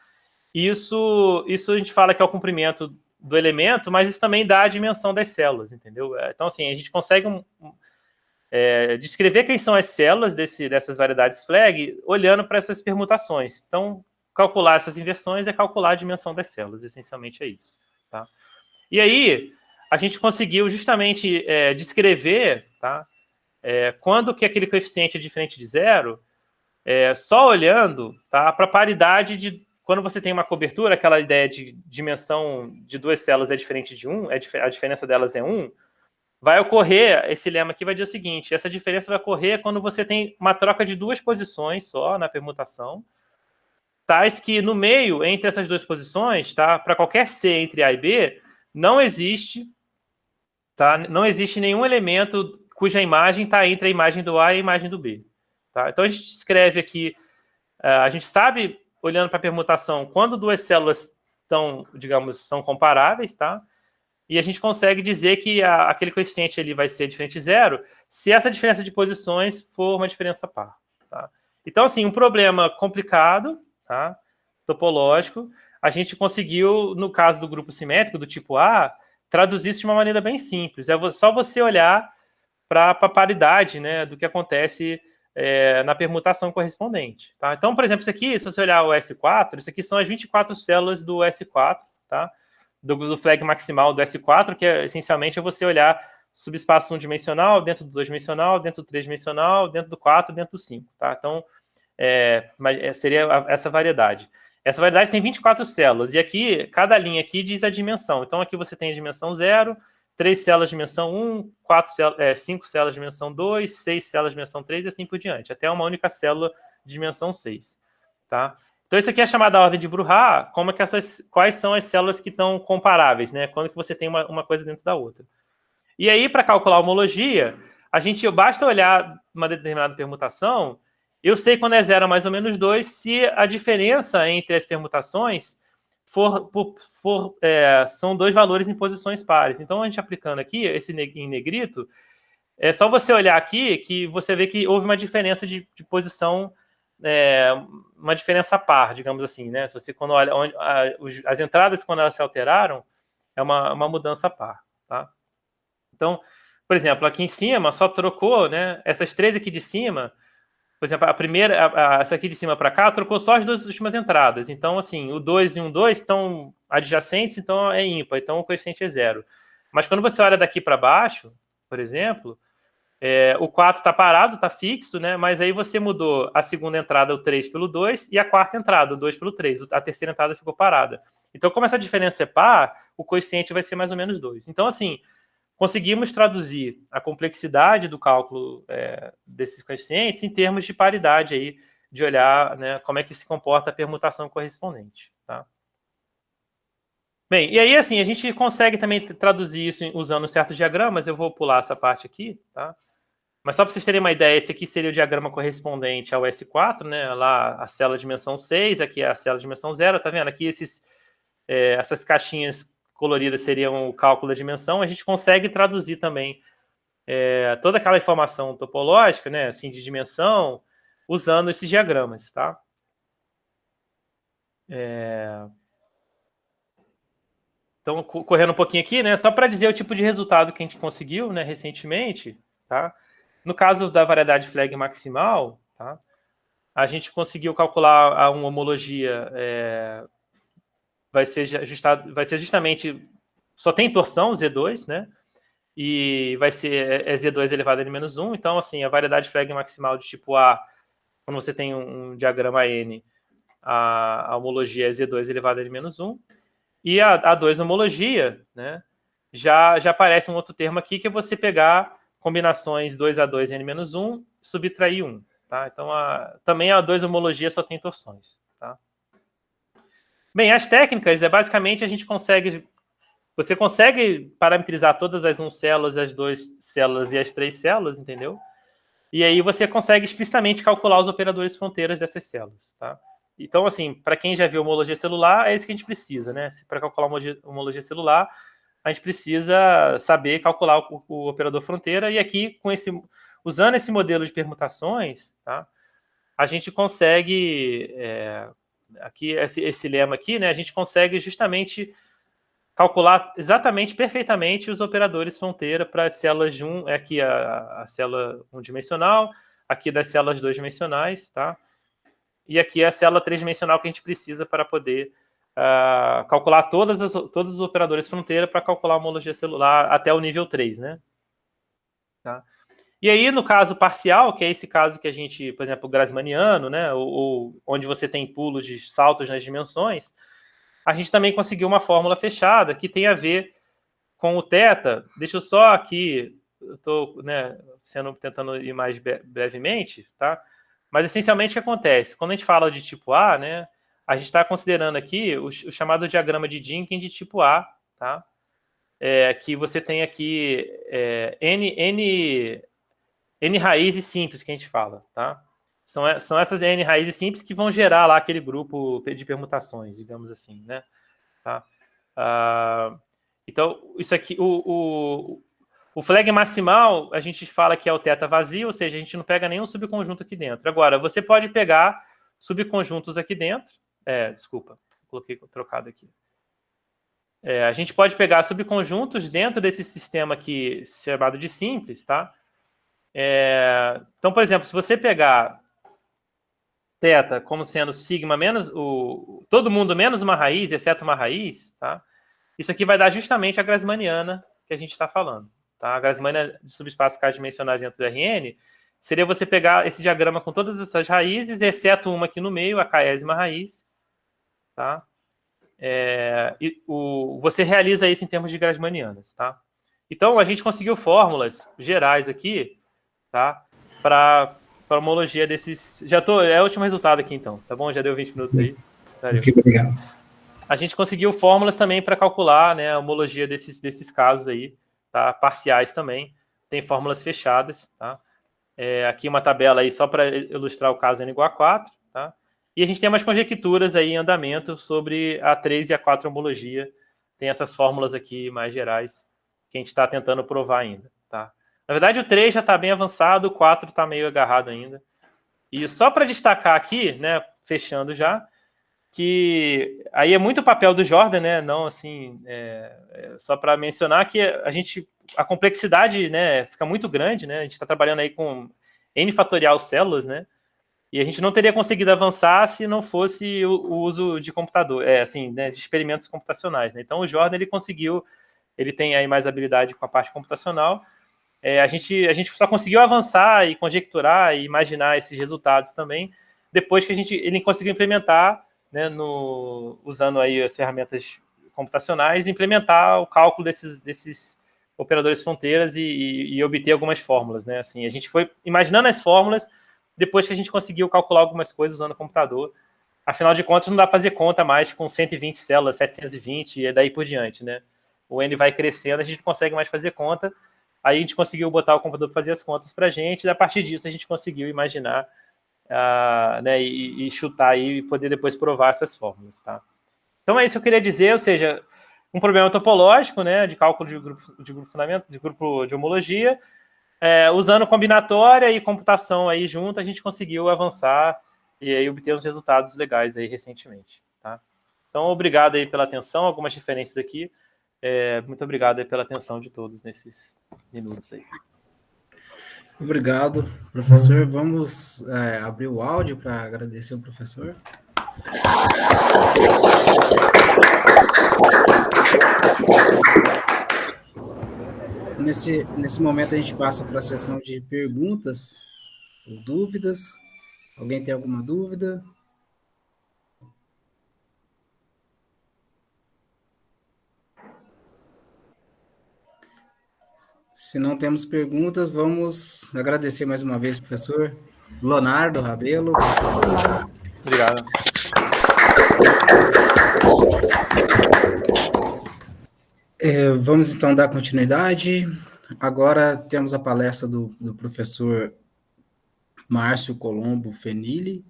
Isso a gente fala que é o comprimento do elemento, mas isso também dá a dimensão das células, entendeu? Então, assim, a gente consegue descrever quem são as células dessas variedades Flegg olhando para essas permutações. Então, calcular essas inversões é calcular a dimensão das células, essencialmente é isso, tá? E aí, a gente conseguiu justamente descrever, tá? Quando que aquele coeficiente é diferente de 0, só olhando, tá, para a paridade de quando você tem uma cobertura, aquela ideia de dimensão de duas células é diferente de 1, a diferença delas é 1, vai ocorrer, esse lema aqui vai dizer o seguinte, essa diferença vai ocorrer quando você tem uma troca de duas posições só na permutação, tais que no meio, entre essas duas posições, tá, para qualquer C entre A e B, não existe nenhum elemento cuja imagem está entre a imagem do A e a imagem do B. Tá? Então, a gente escreve aqui, a gente sabe, olhando para a permutação, quando duas células são comparáveis, tá? E a gente consegue dizer que aquele coeficiente ali vai ser diferente de 0 se essa diferença de posições for uma diferença par. Tá? Então, assim, um problema complicado, tá? Topológico, a gente conseguiu, no caso do grupo simétrico, do tipo A, traduzir isso de uma maneira bem simples. É só você olhar para a paridade, né, do que acontece na permutação correspondente. Tá? Então, por exemplo, isso aqui, se você olhar o S4, isso aqui são as 24 células do S4, tá? do Flegg maximal do S4, que essencialmente é você olhar subespaço 1-dimensional, dentro do 2-dimensional, dentro do 3-dimensional, dentro do 4, dentro do 5. Tá? Então, seria essa variedade. Essa variedade tem 24 células, e aqui, cada linha aqui diz a dimensão. Então, aqui você tem a dimensão 0, 3 células de dimensão 1, 5 células de dimensão 2, 6 células de dimensão 3 e assim por diante, até uma única célula de dimensão 6. Tá? Então, isso aqui é chamada ordem de Bruhat, quais são as células que estão comparáveis, né? Quando que você tem uma coisa dentro da outra. E aí, para calcular a homologia, basta olhar uma determinada permutação, eu sei quando é 0 a mais ou menos 2, se a diferença entre as permutações são dois valores em posições pares. Então, a gente aplicando aqui, em negrito, é só você olhar aqui que você vê que houve uma diferença de posição, uma diferença par, digamos assim, né? Se você, quando olha, as entradas, quando elas se alteraram, é uma mudança par, tá? Então, por exemplo, aqui em cima, só trocou, né? Essas três aqui de cima, por exemplo, a primeira, essa aqui de cima para cá, trocou só as duas últimas entradas. Então, assim, o 2 e o 2 estão adjacentes, então é ímpar, então o coeficiente é 0. Mas quando você olha daqui para baixo, por exemplo, O 4 está parado, está fixo, né? Mas aí você mudou a segunda entrada, o 3, pelo 2, e a quarta entrada, o 2 pelo 3. A terceira entrada ficou parada. Então, como essa diferença é par, o coeficiente vai ser mais ou menos 2. Então, assim, conseguimos traduzir a complexidade do cálculo desses coeficientes em termos de paridade, aí, de olhar, né, como é que se comporta a permutação correspondente. Tá? Bem, e aí, assim, a gente consegue também traduzir isso usando certos diagramas. Eu vou pular essa parte aqui, tá? Mas só para vocês terem uma ideia, esse aqui seria o diagrama correspondente ao S4, né? Lá a célula dimensão 6, aqui é a célula dimensão 0, tá vendo? Aqui essas caixinhas coloridas seriam o cálculo da dimensão. A gente consegue traduzir também toda aquela informação topológica, né? Assim, de dimensão, usando esses diagramas, tá? Então, correndo um pouquinho aqui, né? Só para dizer o tipo de resultado que a gente conseguiu, né? Recentemente, tá? No caso da variedade flag maximal, tá? A gente conseguiu calcular uma homologia, vai ser justamente, só tem torção, Z2, né? E vai ser Z2 elevado a N-1. Então, assim, a variedade flag maximal de tipo A, quando você tem um diagrama N, a homologia é Z2 elevado a N-1. E a 2 homologia, né? Já aparece um outro termo aqui, que é você pegar combinações 2A2 e N-1, subtrair 1. Tá? Então, também a 2 homologia só tem torções. Tá? Bem, as técnicas, basicamente, você consegue parametrizar todas as 1 células, as 2 células e as 3 células, entendeu? E aí você consegue explicitamente calcular os operadores fronteiras dessas células. Tá? Então, assim, para quem já viu homologia celular, é isso que a gente precisa, né? Para calcular homologia celular, a gente precisa saber calcular o operador fronteira, e aqui, usando esse modelo de permutações, tá? A gente consegue, aqui esse lema aqui, né? A gente consegue justamente calcular exatamente, perfeitamente, os operadores fronteira para as células de aqui a célula 1-dimensional, aqui das células 2-dimensionais, tá? E aqui é a célula 3-dimensional que a gente precisa para poder calcular todos os operadores fronteira para calcular a homologia celular até o nível 3, né? Tá? E aí, no caso parcial, que é esse caso que a gente, por exemplo, o Grassmanniano, né? Ou onde você tem pulos de saltos nas dimensões, a gente também conseguiu uma fórmula fechada que tem a ver com o θ. Deixa eu só aqui, eu estou, né, tentando ir mais brevemente, tá? Mas, essencialmente, o que acontece? Quando a gente fala de tipo A, né, a gente está considerando aqui o chamado diagrama de Dynkin de tipo A, tá? Que você tem aqui N raízes simples que a gente fala, tá? São essas N raízes simples que vão gerar lá aquele grupo de permutações, digamos assim, né? Tá? Então, isso aqui, o flag maximal, a gente fala que é o θ vazio, ou seja, a gente não pega nenhum subconjunto aqui dentro. Agora, você pode pegar subconjuntos aqui dentro. Desculpa, coloquei trocado aqui. A gente pode pegar subconjuntos dentro desse sistema aqui chamado de simples, tá? Então, por exemplo, se você pegar θ como sendo sigma menos todo mundo menos uma raiz, exceto uma raiz, tá? Isso aqui vai dar justamente a Grassmanniana que a gente está falando. Tá? A Grassmanniana de subespaços k-dimensionais dentro do Rn seria você pegar esse diagrama com todas essas raízes, exceto uma aqui no meio, a k-ésima raiz. Tá? Você realiza isso em termos de Grassmannianas. Tá? Então, a gente conseguiu fórmulas gerais aqui, tá? Para homologia desses... É o último resultado aqui, então. Tá bom? Já deu 20 minutos aí. Ok, obrigado. A gente conseguiu fórmulas também para calcular, né, a homologia desses casos aí, tá? Parciais também. Tem fórmulas fechadas, tá? Aqui uma tabela aí só para ilustrar o caso N igual a 4, tá? E a gente tem umas conjecturas aí em andamento sobre a 3 e a 4 homologia. Tem essas fórmulas aqui mais gerais que a gente está tentando provar ainda, tá? Na verdade, o 3 já está bem avançado, o 4 está meio agarrado ainda. E só para destacar aqui, né, fechando já, que aí é muito o papel do Jordan, né? Não, assim, só para mencionar que a complexidade, né, fica muito grande, né? A gente está trabalhando aí com N fatorial células, né? E a gente não teria conseguido avançar se não fosse o uso de computador, assim, né, de experimentos computacionais, né? Então o Jordan ele tem aí mais habilidade com a parte computacional a gente só conseguiu avançar e conjecturar e imaginar esses resultados também depois que ele conseguiu implementar, né, usando aí as ferramentas computacionais, implementar o cálculo desses operadores fronteiras e obter algumas fórmulas, né? Assim, a gente foi imaginando as fórmulas depois que a gente conseguiu calcular algumas coisas usando o computador. Afinal de contas, não dá para fazer conta mais com 120 células, 720 e daí por diante, né? O N vai crescendo, a gente não consegue mais fazer conta. Aí a gente conseguiu botar o computador para fazer as contas para a gente, e a partir disso a gente conseguiu imaginar, né, e chutar aí e poder depois provar essas fórmulas, tá? Então é isso que eu queria dizer, ou seja, um problema topológico, né, de cálculo de grupo fundamento, de grupo de homologia, usando combinatória e computação aí junto, a gente conseguiu avançar e aí obter uns resultados legais aí recentemente, tá? Então, obrigado aí pela atenção, algumas referências aqui. Muito obrigado aí pela atenção de todos nesses minutos aí. Obrigado, professor. Vamos abrir o áudio para agradecer o professor. Nesse momento, a gente passa para a sessão de perguntas ou dúvidas. Alguém tem alguma dúvida? Se não temos perguntas, vamos agradecer mais uma vez, professor Leonardo Rabelo. Obrigado. Vamos então dar continuidade. Agora temos a palestra do professor Márcio Colombo Fenili.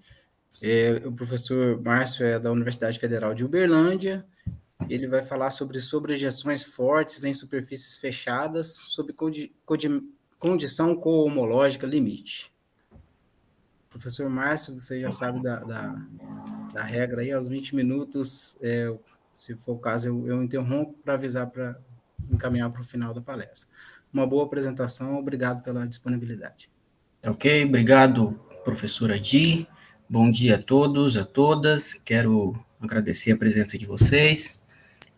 O professor Márcio é da Universidade Federal de Uberlândia. Ele vai falar sobre sobrejeções fortes em superfícies fechadas sob condição cohomológica limite. Professor Márcio, você já sabe da regra aí, aos 20 minutos, se for o caso, eu interrompo para avisar, para encaminhar para o final da palestra. Uma boa apresentação, obrigado pela disponibilidade. Ok, obrigado, professora Di. Bom dia a todos, a todas. Quero agradecer a presença de vocês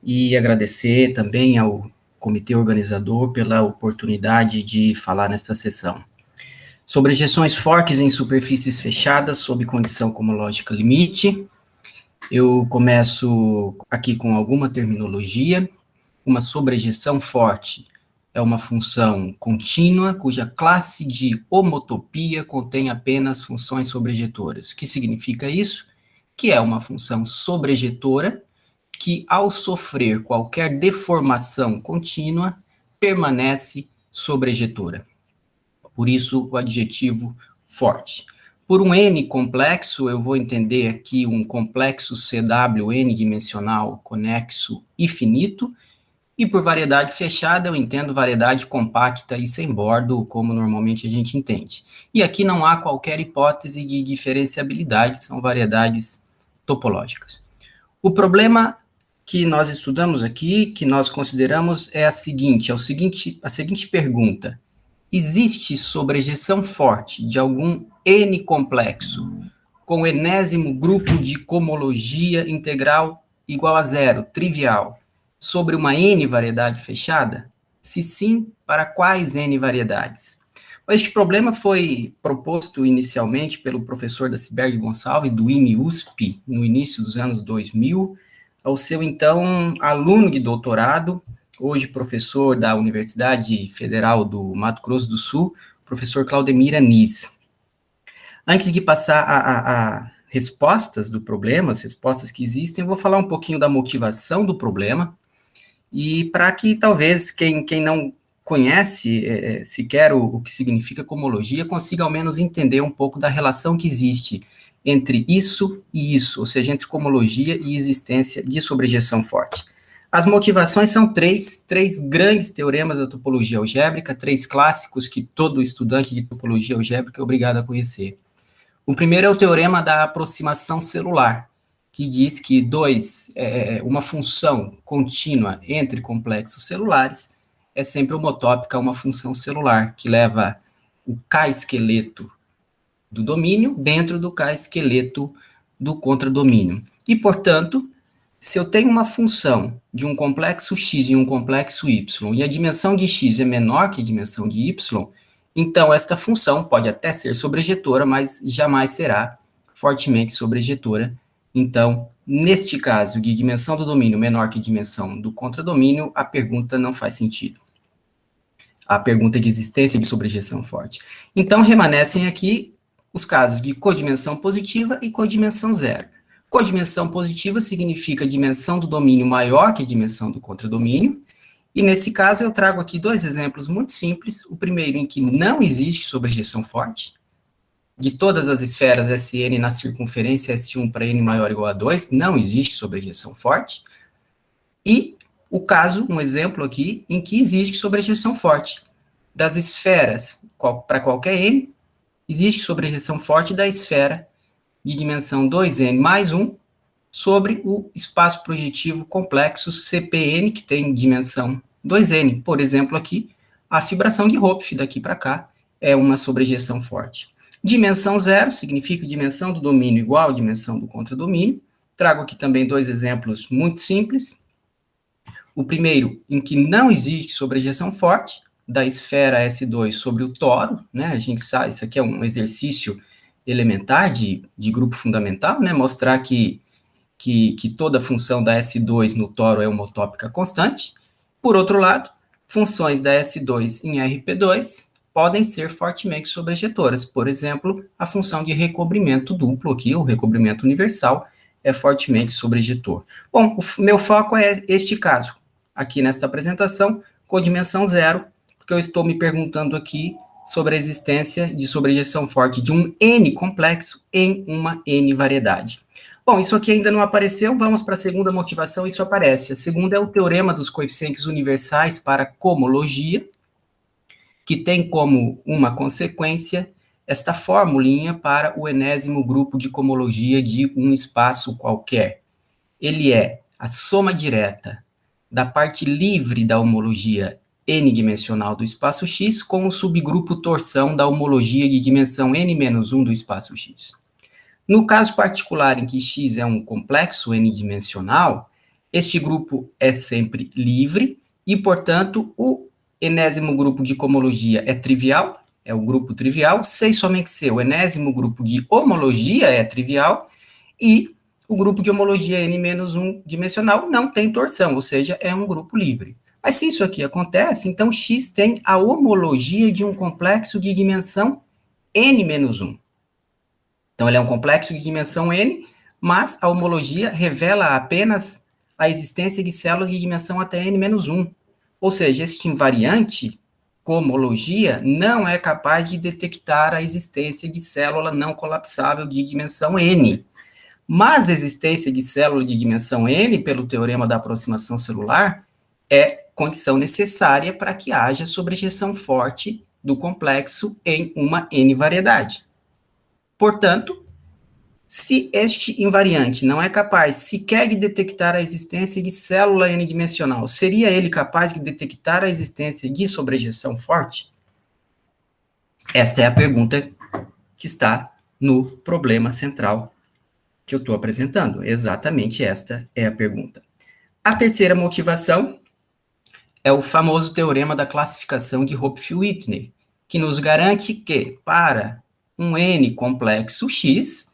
e agradecer também ao comitê organizador pela oportunidade de falar nessa sessão. Sobrejeções fortes em superfícies fechadas sob condição cohomológica limite. Eu começo aqui com alguma terminologia. Uma sobrejeção forte é uma função contínua, cuja classe de homotopia contém apenas funções sobrejetoras. O que significa isso? Que é uma função sobrejetora que, ao sofrer qualquer deformação contínua, permanece sobrejetora. Por isso, o adjetivo forte. Por um N complexo, eu vou entender aqui um complexo CW n-dimensional conexo e finito, e por variedade fechada, eu entendo variedade compacta e sem bordo, como normalmente a gente entende. E aqui não há qualquer hipótese de diferenciabilidade, são variedades topológicas. O problema que nós estudamos aqui, que nós consideramos, é a seguinte pergunta: existe sobrejeção forte de algum N complexo com enésimo grupo de cohomologia integral igual a zero, trivial, sobre uma N variedade fechada? Se sim, para quais N variedades? Este problema foi proposto inicialmente pelo professor Daciberg Gonçalves, do IME-USP, no início dos anos 2000, ao seu então aluno de doutorado, hoje professor da Universidade Federal do Mato Grosso do Sul, professor Claudemir Anis. Antes de passar a respostas do problema, as respostas que existem, eu vou falar um pouquinho da motivação do problema, e para que talvez quem não conhece sequer o que significa cohomologia, consiga ao menos entender um pouco da relação que existe entre isso e isso, ou seja, entre cohomologia e existência de sobrejeção forte. As motivações são três grandes teoremas da topologia algébrica, três clássicos que todo estudante de topologia algébrica é obrigado a conhecer. O primeiro é o teorema da aproximação celular, que diz que uma função contínua entre complexos celulares é sempre homotópica a uma função celular, que leva o K-esqueleto do domínio dentro do K-esqueleto do contradomínio. E, portanto, se eu tenho uma função de um complexo x e um complexo y, e a dimensão de x é menor que a dimensão de y, então esta função pode até ser sobrejetora, mas jamais será fortemente sobrejetora. Então, neste caso de dimensão do domínio menor que a dimensão do contradomínio, a pergunta não faz sentido. A pergunta de existência de sobrejeção forte. Então, remanescem aqui os casos de codimensão positiva e codimensão zero. Codimensão positiva significa dimensão do domínio maior que a dimensão do contradomínio, e nesse caso eu trago aqui dois exemplos muito simples. O primeiro em que não existe sobrejeção forte, de todas as esferas Sn na circunferência S1 para n maior ou igual a 2, não existe sobrejeção forte, e o caso, um exemplo aqui, em que existe sobrejeção forte. Das esferas, para qualquer n, existe sobrejeção forte da esfera de dimensão 2n mais 1 sobre o espaço projetivo complexo CPn, que tem dimensão 2n. Por exemplo, aqui, a fibração de Hopf, daqui para cá, é uma sobrejeção forte. Dimensão zero significa dimensão do domínio igual à dimensão do contradomínio. Trago aqui também dois exemplos muito simples. O primeiro, em que não existe sobrejeção forte, da esfera S2 sobre o toro, né? A gente sabe, isso aqui é um exercício elementar de grupo fundamental, né? Mostrar que toda função da S2 no toro é homotópica constante. Por outro lado, funções da S2 em RP2 podem ser fortemente sobrejetoras. Por exemplo, a função de recobrimento duplo aqui, o recobrimento universal, é fortemente sobrejetor. Bom, o meu foco é este caso, aqui nesta apresentação, codimensão zero, porque eu estou me perguntando aqui sobre a existência de sobrejeção forte de um N complexo em uma N variedade. Bom, isso aqui ainda não apareceu, vamos para a segunda motivação, isso aparece. A segunda é o teorema dos coeficientes universais para cohomologia, que tem como uma consequência esta formulinha para o enésimo grupo de cohomologia de um espaço qualquer. Ele é a soma direta da parte livre da homologia n-dimensional do espaço X com o subgrupo torção da homologia de dimensão n-1 do espaço X. No caso particular em que X é um complexo n-dimensional, este grupo é sempre livre e, portanto, o enésimo grupo de cohomologia é trivial, é o grupo trivial, C e somente C, o enésimo grupo de homologia é trivial, e o grupo de homologia n-1 dimensional não tem torção, ou seja, é um grupo livre. Mas se isso aqui acontece, então X tem a homologia de um complexo de dimensão n-1. Então, ele é um complexo de dimensão n, mas a homologia revela apenas a existência de células de dimensão até n-1. Ou seja, este invariante, cohomologia, não é capaz de detectar a existência de célula não colapsável de dimensão n. Mas a existência de célula de dimensão n, pelo teorema da aproximação celular, é condição necessária para que haja sobrejeção forte do complexo em uma n-variedade. Portanto, se este invariante não é capaz sequer de detectar a existência de célula n-dimensional, seria ele capaz de detectar a existência de sobrejeção forte? Esta é a pergunta que está no problema central que eu estou apresentando. Exatamente esta é a pergunta. A terceira motivação é o famoso teorema da classificação de Hopf-Whitney, que nos garante que, para um N complexo X,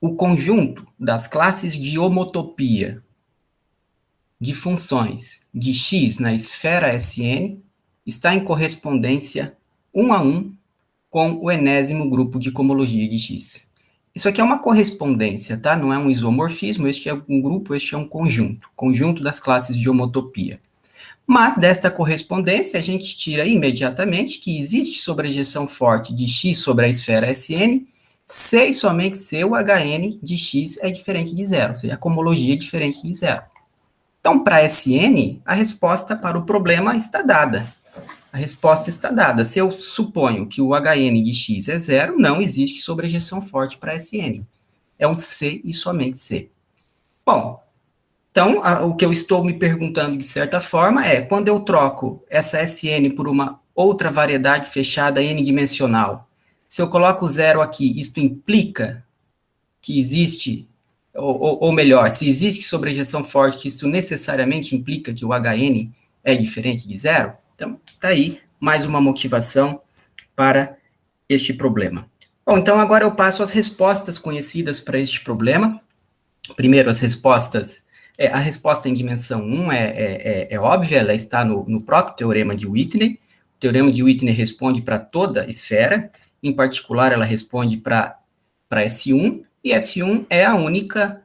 o conjunto das classes de homotopia de funções de X na esfera Sn está em correspondência 1 a 1 com o enésimo grupo de cohomologia de X. Isso aqui é uma correspondência, tá? Não é um isomorfismo, este é um grupo, este é um conjunto das classes de homotopia. Mas desta correspondência, a gente tira imediatamente que existe sobrejeção forte de X sobre a esfera Sn, se e somente se o Hn de X é diferente de zero, ou seja, a cohomologia é diferente de zero. Então, para Sn, a resposta para o problema está dada. A resposta está dada. Se eu suponho que o Hn de X é zero, não existe sobrejeção forte para Sn. É um C e somente C. Bom, então, o que eu estou me perguntando de certa forma é, quando eu troco essa Sn por uma outra variedade fechada n-dimensional, se eu coloco zero aqui, isto implica que existe ou melhor, se existe sobrejeção forte, isso necessariamente implica que o HN é diferente de zero? Então, está aí mais uma motivação para este problema. Bom, então agora eu passo as respostas conhecidas para este problema. Primeiro, as respostas. A resposta em dimensão 1 é óbvia, ela está no próprio teorema de Whitney. O teorema de Whitney responde para toda esfera, em particular, ela responde para S1, e S1 é a única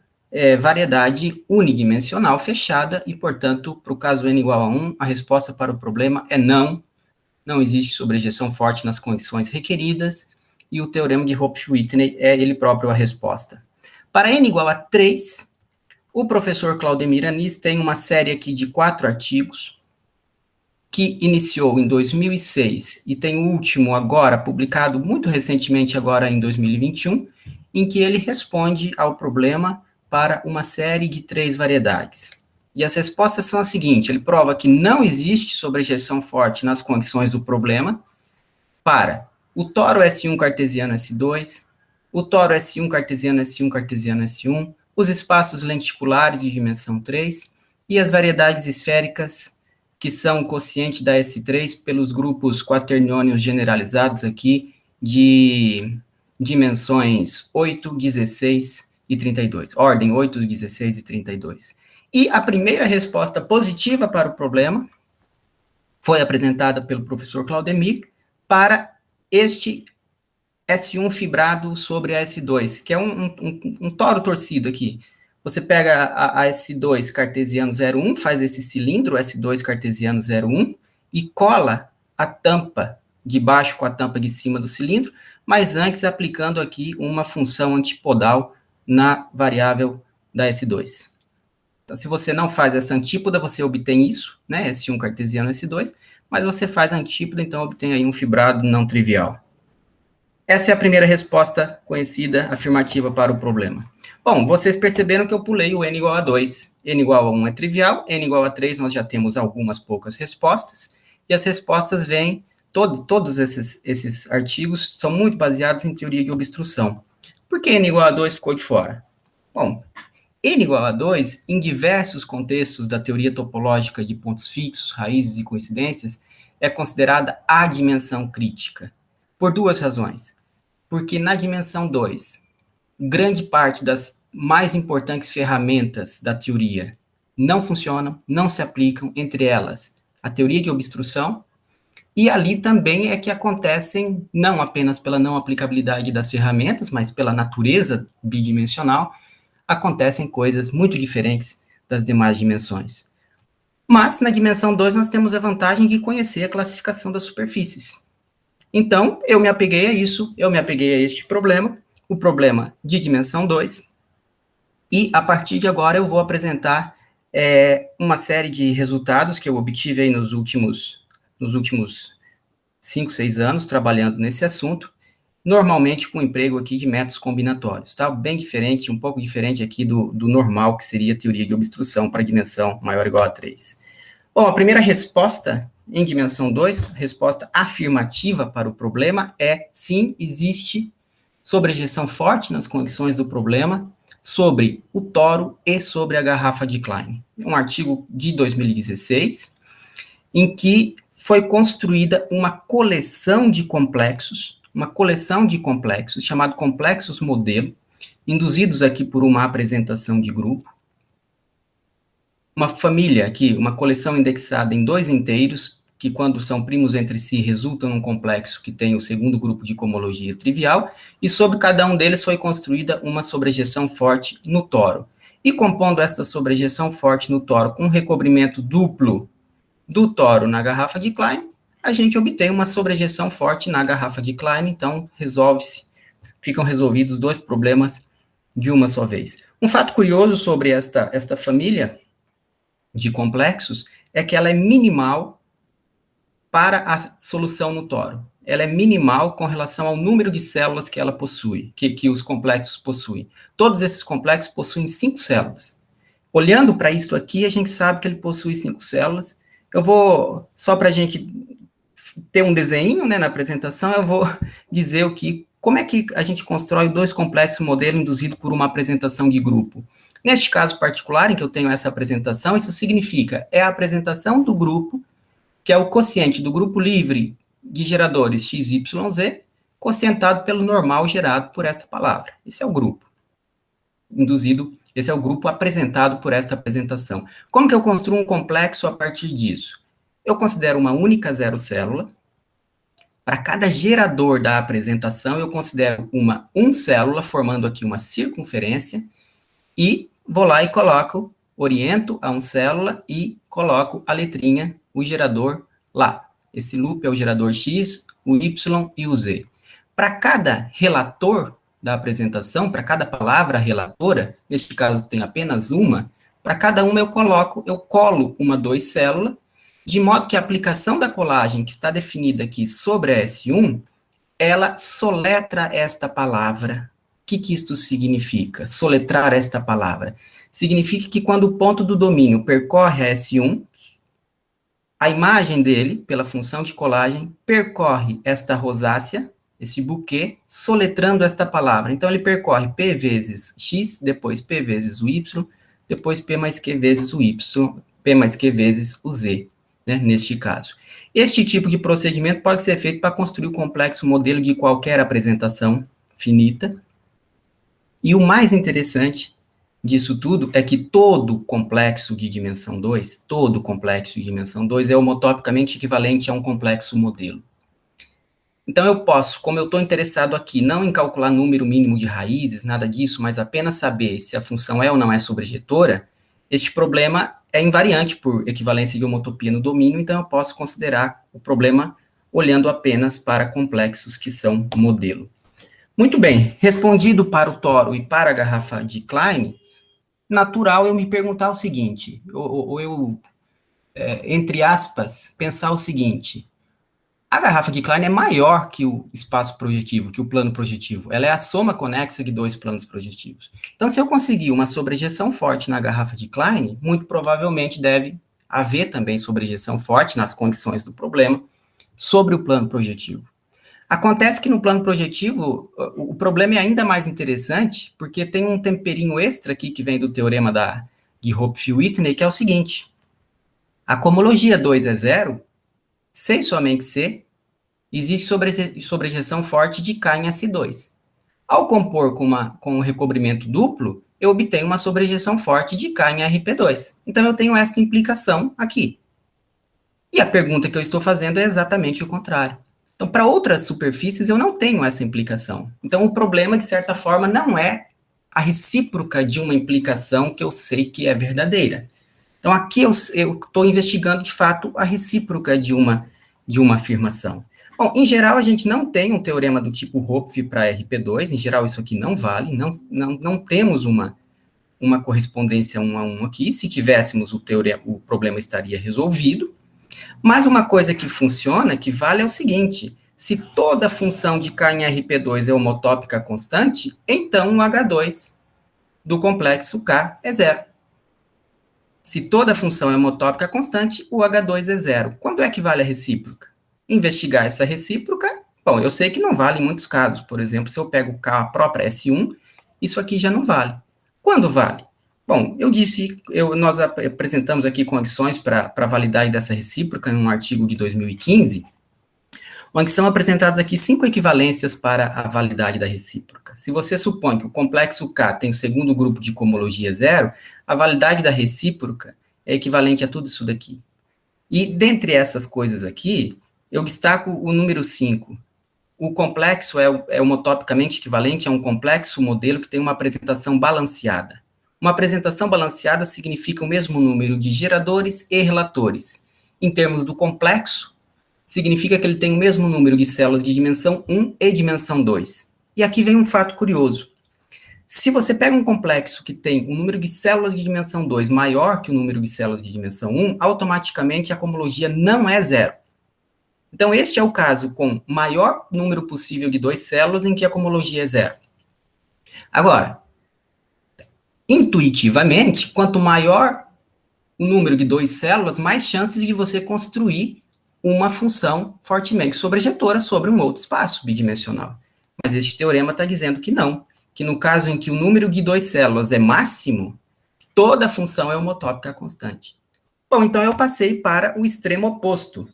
variedade unidimensional fechada, e, portanto, para o caso n igual a 1, a resposta para o problema é não existe sobrejeção forte nas condições requeridas, e o teorema de Hopf-Whitney é ele próprio a resposta. Para n igual a 3, o professor Claudemir Anis tem uma série aqui de 4 artigos, que iniciou em 2006 e tem o último agora, publicado muito recentemente, agora em 2021, em que ele responde ao problema para uma série de 3 variedades. E as respostas são as seguintes: ele prova que não existe sobrejeção forte nas condições do problema para o toro S1 cartesiano S2, o toro S1 cartesiano S1 cartesiano S1, os espaços lenticulares de dimensão 3 e as variedades esféricas que são o quociente da S3 pelos grupos quaterniônios generalizados aqui de dimensões 8, 16 e 32, ordem 8, 16 e 32. E a primeira resposta positiva para o problema foi apresentada pelo professor Claudemir para este S1 fibrado sobre a S2, que é um toro torcido aqui. Você pega a S2 cartesiano 0,1, faz esse cilindro S2 cartesiano 0,1 e cola a tampa de baixo com a tampa de cima do cilindro, mas antes aplicando aqui uma função antipodal na variável da S2. Então, se você não faz essa antípoda, você obtém isso, né, S1 cartesiano S2, mas você faz a antípoda, então obtém aí um fibrado não trivial. Essa é a primeira resposta conhecida, afirmativa para o problema. Bom, vocês perceberam que eu pulei o n igual a 2. N igual a 1 é trivial, n igual a 3 nós já temos algumas poucas respostas, e as respostas vêm, todos esses artigos são muito baseados em teoria de obstrução. Por que n igual a 2 ficou de fora? Bom, n igual a 2, em diversos contextos da teoria topológica de pontos fixos, raízes e coincidências, é considerada a dimensão crítica, por 2 razões. Porque na dimensão 2, grande parte das mais importantes ferramentas da teoria não funcionam, não se aplicam, entre elas a teoria de obstrução, e ali também é que acontecem, não apenas pela não aplicabilidade das ferramentas, mas pela natureza bidimensional, acontecem coisas muito diferentes das demais dimensões. Mas, na dimensão 2, nós temos a vantagem de conhecer a classificação das superfícies. Então, eu me apeguei a isso, eu me apeguei a este problema, o problema de dimensão 2, e, a partir de agora, eu vou apresentar uma série de resultados que eu obtive aí nos últimos 5, 6 anos, trabalhando nesse assunto, normalmente com emprego aqui de métodos combinatórios, tá? Bem diferente, um pouco diferente aqui do normal, que seria a teoria de obstrução para dimensão maior ou igual a 3. Bom, a primeira resposta em dimensão 2, resposta afirmativa para o problema é, sim, existe sobrejeção forte nas condições do problema sobre o toro e sobre a garrafa de Klein. Um artigo de 2016, em que foi construída uma coleção de complexos chamado complexos modelo, induzidos aqui por uma apresentação de grupo, uma família aqui, uma coleção indexada em 2 inteiros, que quando são primos entre si resultam num complexo que tem o segundo grupo de cohomologia trivial, e sobre cada um deles foi construída uma sobrejeção forte no toro. E compondo essa sobrejeção forte no toro com um recobrimento duplo do toro na garrafa de Klein, a gente obtém uma sobrejeção forte na garrafa de Klein, então ficam resolvidos 2 problemas de uma só vez. Um fato curioso sobre esta família de complexos é que ela é minimal para a solução no toro. Ela é minimal com relação ao número de células que ela possui, que os complexos possuem. Todos esses complexos possuem 5 células. Olhando para isso aqui, a gente sabe que ele possui 5 células. Eu vou, só para a gente ter um desenho, né, na apresentação, eu vou dizer o que como é que a gente constrói dois complexos modelos induzidos por uma apresentação de grupo? Neste caso particular, em que eu tenho essa apresentação, isso significa, é a apresentação do grupo, que é o quociente do grupo livre de geradores x, y, z, quocientado pelo normal gerado por essa palavra. Esse é o grupo induzido, esse é o grupo apresentado por essa apresentação. Como que eu construo um complexo a partir disso? Eu considero uma única zero célula. Para cada gerador da apresentação, eu considero uma célula, formando aqui uma circunferência, e vou lá e coloco, oriento a célula e coloco a letrinha, o gerador lá. Esse loop é o gerador X, o Y e o Z. Para cada relator da apresentação, para cada palavra relatora, neste caso tem apenas uma, para cada uma eu colo uma célula, de modo que a aplicação da colagem que está definida aqui sobre a S1, ela soletra esta palavra. O que isto significa? Soletrar esta palavra. Significa que quando o ponto do domínio percorre a S1, a imagem dele, pela função de colagem, percorre esta rosácea, esse buquê, soletrando esta palavra. Então, ele percorre P vezes X, depois P vezes o Y, depois P mais Q vezes o Y, P mais Q vezes o Z, né, neste caso. Este tipo de procedimento pode ser feito para construir um complexo modelo de qualquer apresentação finita. E o mais interessante disso tudo é que todo complexo de dimensão 2, é homotopicamente equivalente a um complexo modelo. Então, eu posso, como eu estou interessado aqui, não em calcular número mínimo de raízes, nada disso, mas apenas saber se a função é ou não é sobrejetora, este problema é invariante por equivalência de homotopia no domínio, então eu posso considerar o problema olhando apenas para complexos que são modelo. Muito bem, respondido para o toro e para a garrafa de Klein, natural eu me perguntar o seguinte, entre aspas, pensar o seguinte: a garrafa de Klein é maior que o espaço projetivo, que o plano projetivo. Ela é a soma conexa de dois planos projetivos. Então, se eu conseguir uma sobrejeção forte na garrafa de Klein, muito provavelmente deve haver também sobrejeção forte nas condições do problema sobre o plano projetivo. Acontece que no plano projetivo, o problema é ainda mais interessante, porque tem um temperinho extra aqui que vem do teorema de Hopf-Whitney, que é o seguinte: a cohomologia 2 é zero, se e somente se, existe sobrejeção forte de K em S2. Ao compor com um recobrimento duplo, eu obtenho uma sobrejeção forte de K em RP2. Então, eu tenho essa implicação aqui. E a pergunta que eu estou fazendo é exatamente o contrário. Então, para outras superfícies, eu não tenho essa implicação. Então, o problema, de certa forma, não é a recíproca de uma implicação que eu sei que é verdadeira. Então, aqui eu estou investigando, de fato, a recíproca de uma afirmação. Bom, em geral, a gente não tem um teorema do tipo Hopf para RP2, em geral, isso aqui não vale, não temos uma correspondência 1 a 1 aqui. Se tivéssemos o teorema, o problema estaria resolvido. Mas uma coisa que funciona, que vale, é o seguinte: se toda função de K em RP2 é homotópica constante, então o H2 do complexo K é zero. Se toda função é homotópica constante, o H2 é zero. Quando é que vale a recíproca? Investigar essa recíproca, bom, eu sei que não vale em muitos casos. Por exemplo, se eu pego K, a própria S1, isso aqui já não vale. Quando vale? Bom, nós apresentamos aqui condições para a validade dessa recíproca em um artigo de 2015, onde são apresentadas aqui 5 equivalências para a validade da recíproca. Se você supõe que o complexo K tem o segundo grupo de cohomologia zero, a validade da recíproca é equivalente a tudo isso daqui. E dentre essas coisas aqui, eu destaco o número 5. O complexo é homotopicamente equivalente a um complexo modelo que tem uma apresentação balanceada. Uma apresentação balanceada significa o mesmo número de geradores e relatores. Em termos do complexo, significa que ele tem o mesmo número de células de dimensão 1 e dimensão 2. E aqui vem um fato curioso. Se você pega um complexo que tem um número de células de dimensão 2 maior que o número de células de dimensão 1, automaticamente a cohomologia não é zero. Então, este é o caso com o maior número possível de 2 células em que a cohomologia é zero. Agora, intuitivamente, quanto maior o número de 2 células, mais chances de você construir uma função fortemente sobrejetora sobre um outro espaço bidimensional. Mas este teorema está dizendo que não, que no caso em que o número de 2 células é máximo, toda a função é homotópica constante. Bom, então eu passei para o extremo oposto.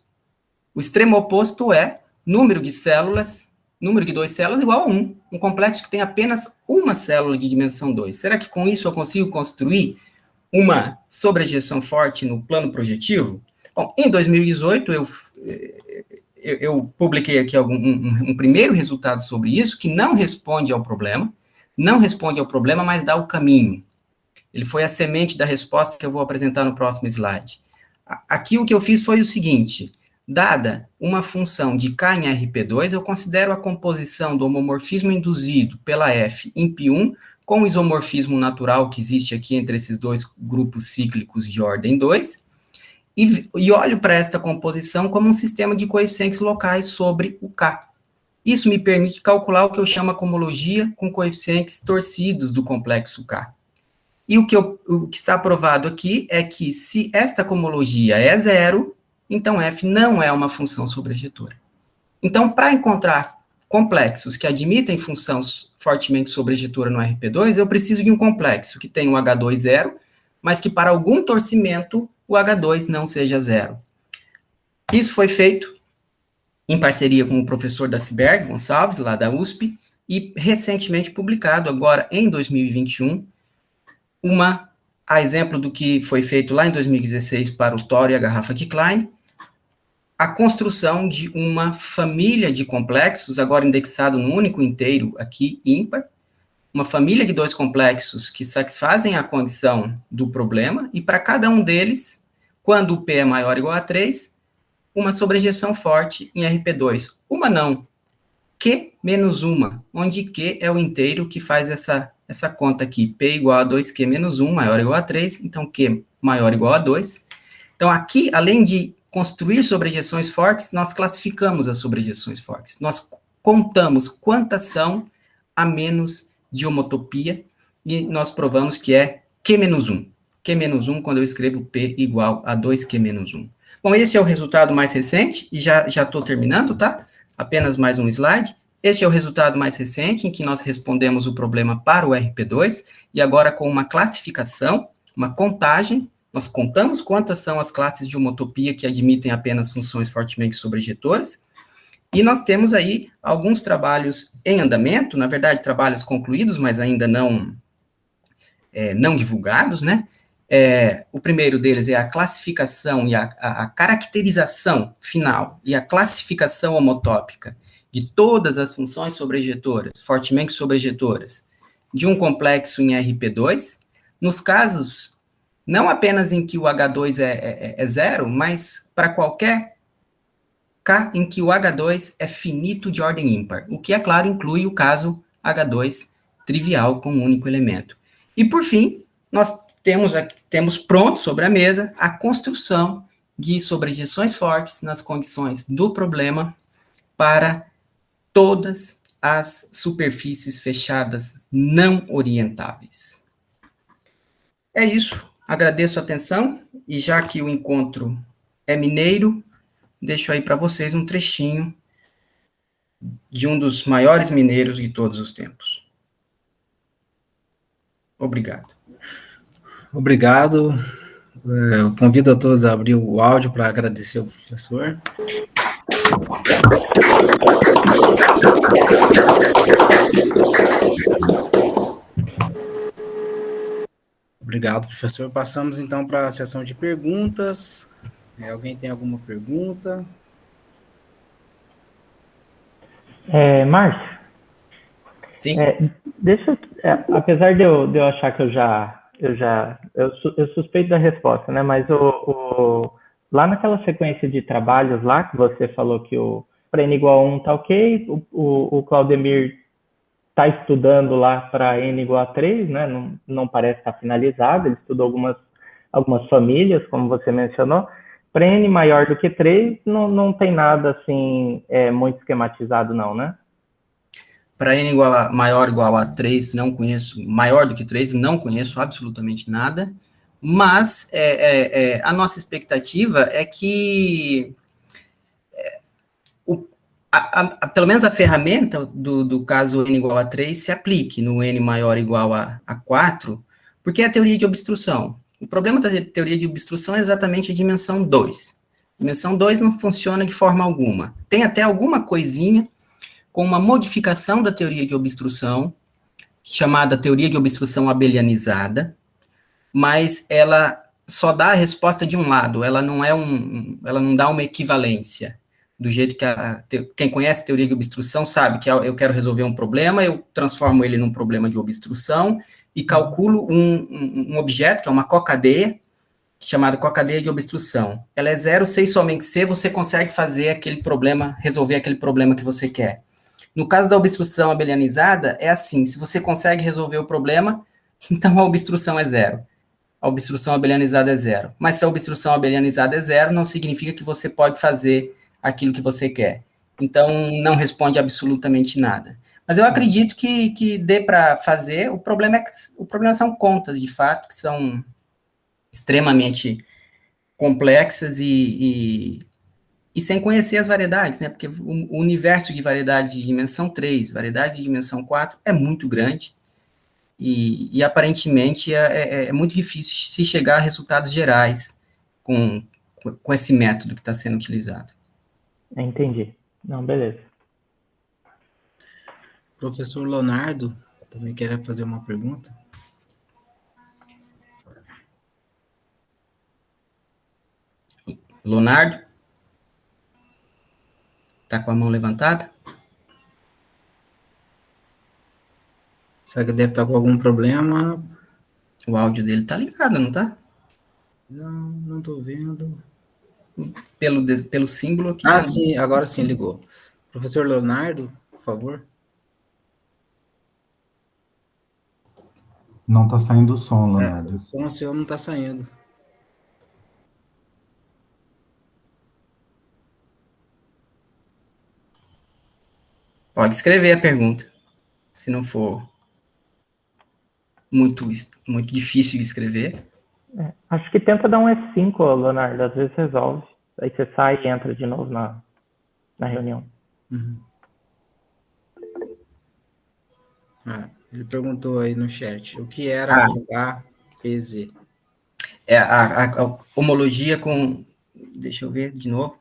O extremo oposto é número de 2 células igual a 1, um complexo que tem apenas uma célula de dimensão 2. Será que com isso eu consigo construir uma sobrejeção forte no plano projetivo? Bom, em 2018, eu publiquei aqui um primeiro resultado sobre isso, que não responde ao problema, mas dá o caminho. Ele foi a semente da resposta que eu vou apresentar no próximo slide. Aqui o que eu fiz foi o seguinte: dada uma função de K em RP2, eu considero a composição do homomorfismo induzido pela F em π1 com o isomorfismo natural que existe aqui entre esses dois grupos cíclicos de ordem 2, e olho para esta composição como um sistema de coeficientes locais sobre o K. Isso me permite calcular o que eu chamo a cohomologia com coeficientes torcidos do complexo K. E o que está provado aqui é que se esta cohomologia é zero, então F não é uma função sobrejetora. Então, para encontrar complexos que admitem função fortemente sobrejetora no RP2, eu preciso de um complexo que tenha um H2 zero, mas que para algum torcimento o H2 não seja zero. Isso foi feito em parceria com o professor Daciberg Gonçalves, lá da USP, e recentemente publicado, agora em 2021, a exemplo do que foi feito lá em 2016 para o tório e a garrafa de Klein, a construção de uma família de complexos, agora indexado num único inteiro aqui, ímpar, uma família de 2 complexos que satisfazem a condição do problema, e para cada um deles, quando o P é maior ou igual a 3, uma sobrejeção forte em RP2. Uma não, Q menos uma, onde Q é o inteiro que faz essa conta aqui, P igual a 2Q menos 1, maior ou igual a 3, então Q maior ou igual a 2. Então, aqui, além de construir sobrejeções fortes, nós classificamos as sobrejeções fortes. Nós contamos quantas são a menos de homotopia, e nós provamos que é Q menos 1. Q menos 1 quando eu escrevo P igual a 2Q menos 1. Bom, esse é o resultado mais recente, e já estou terminando, tá? Apenas mais um slide. Este é o resultado mais recente, em que nós respondemos o problema para o RP2, e agora com uma classificação, uma contagem, nós contamos quantas são as classes de homotopia que admitem apenas funções fortemente sobrejetoras, e nós temos aí alguns trabalhos em andamento, na verdade, trabalhos concluídos, mas ainda não divulgados, né? O primeiro deles é a classificação e a caracterização final e a classificação homotópica de todas as funções sobrejetoras, fortemente sobrejetoras, de um complexo em RP2, nos casos, não apenas em que o H2 é zero, mas para qualquer K em que o H2 é finito de ordem ímpar, o que, é claro, inclui o caso H2 trivial com um único elemento. E, por fim, nós temos pronto sobre a mesa a construção de sobrejeções fortes nas condições do problema para todas as superfícies fechadas não orientáveis. É isso. Agradeço a atenção, e já que o encontro é mineiro, deixo aí para vocês um trechinho de um dos maiores mineiros de todos os tempos. Obrigado. Obrigado. Eu convido a todos a abrir o áudio para agradecer ao professor. Obrigado, professor. Passamos, então, para a sessão de perguntas. Alguém tem alguma pergunta? Márcio? Sim. Apesar de eu achar que eu suspeito da resposta, né? Mas lá naquela sequência de trabalhos lá, que você falou que o para N igual a 1 tá ok, o Claudemir está estudando lá para N igual a 3, né? Não parece estar finalizado, ele estudou algumas famílias, como você mencionou. Para N maior do que 3, não tem nada assim muito esquematizado, não, né? Para N maior ou igual a 3, não conheço, maior do que 3, não conheço absolutamente nada, mas a nossa expectativa é que pelo menos a ferramenta do caso n igual a 3 se aplique no n maior ou igual a 4, porque é a teoria de obstrução. O problema da teoria de obstrução é exatamente a dimensão 2. Dimensão 2 não funciona de forma alguma. Tem até alguma coisinha com uma modificação da teoria de obstrução, chamada teoria de obstrução abelianizada, mas ela só dá a resposta de um lado, ela não dá uma equivalência. Do jeito que quem conhece teoria de obstrução sabe que eu quero resolver um problema, eu transformo ele num problema de obstrução e calculo um objeto, que é uma cocadeia, chamada cocadeia de obstrução. Ela é zero, se e somente se você consegue fazer aquele problema, resolver aquele problema que você quer. No caso da obstrução abelianizada, é assim, se você consegue resolver o problema, então a obstrução é zero. A obstrução abelianizada é zero. Mas se a obstrução abelianizada é zero, não significa que você pode fazer aquilo que você quer. Então, não responde absolutamente nada. Mas eu acredito que dê para fazer. O problema são contas, de fato, que são extremamente complexas e sem conhecer as variedades, né? Porque o universo de variedade de dimensão 3, variedade de dimensão 4, é muito grande e aparentemente é muito difícil se chegar a resultados gerais com esse método que está sendo utilizado. Entendi. Não, beleza. Professor Leonardo, também quer fazer uma pergunta? Leonardo? Está com a mão levantada? Será que deve estar com algum problema? O áudio dele está ligado, não está? Não estou vendo. Pelo símbolo aqui. Ah, sim, agora sim ligou. Professor Leonardo, por favor. Não está saindo o som, Leonardo. O som seu não está saindo. Pode escrever a pergunta, se não for muito difícil de escrever. Acho que tenta dar um F5, Leonardo, às vezes resolve. Aí você sai e entra de novo na reunião. Uhum. Ele perguntou aí no chat, o que era HPZ? É a homologia com... Deixa eu ver de novo.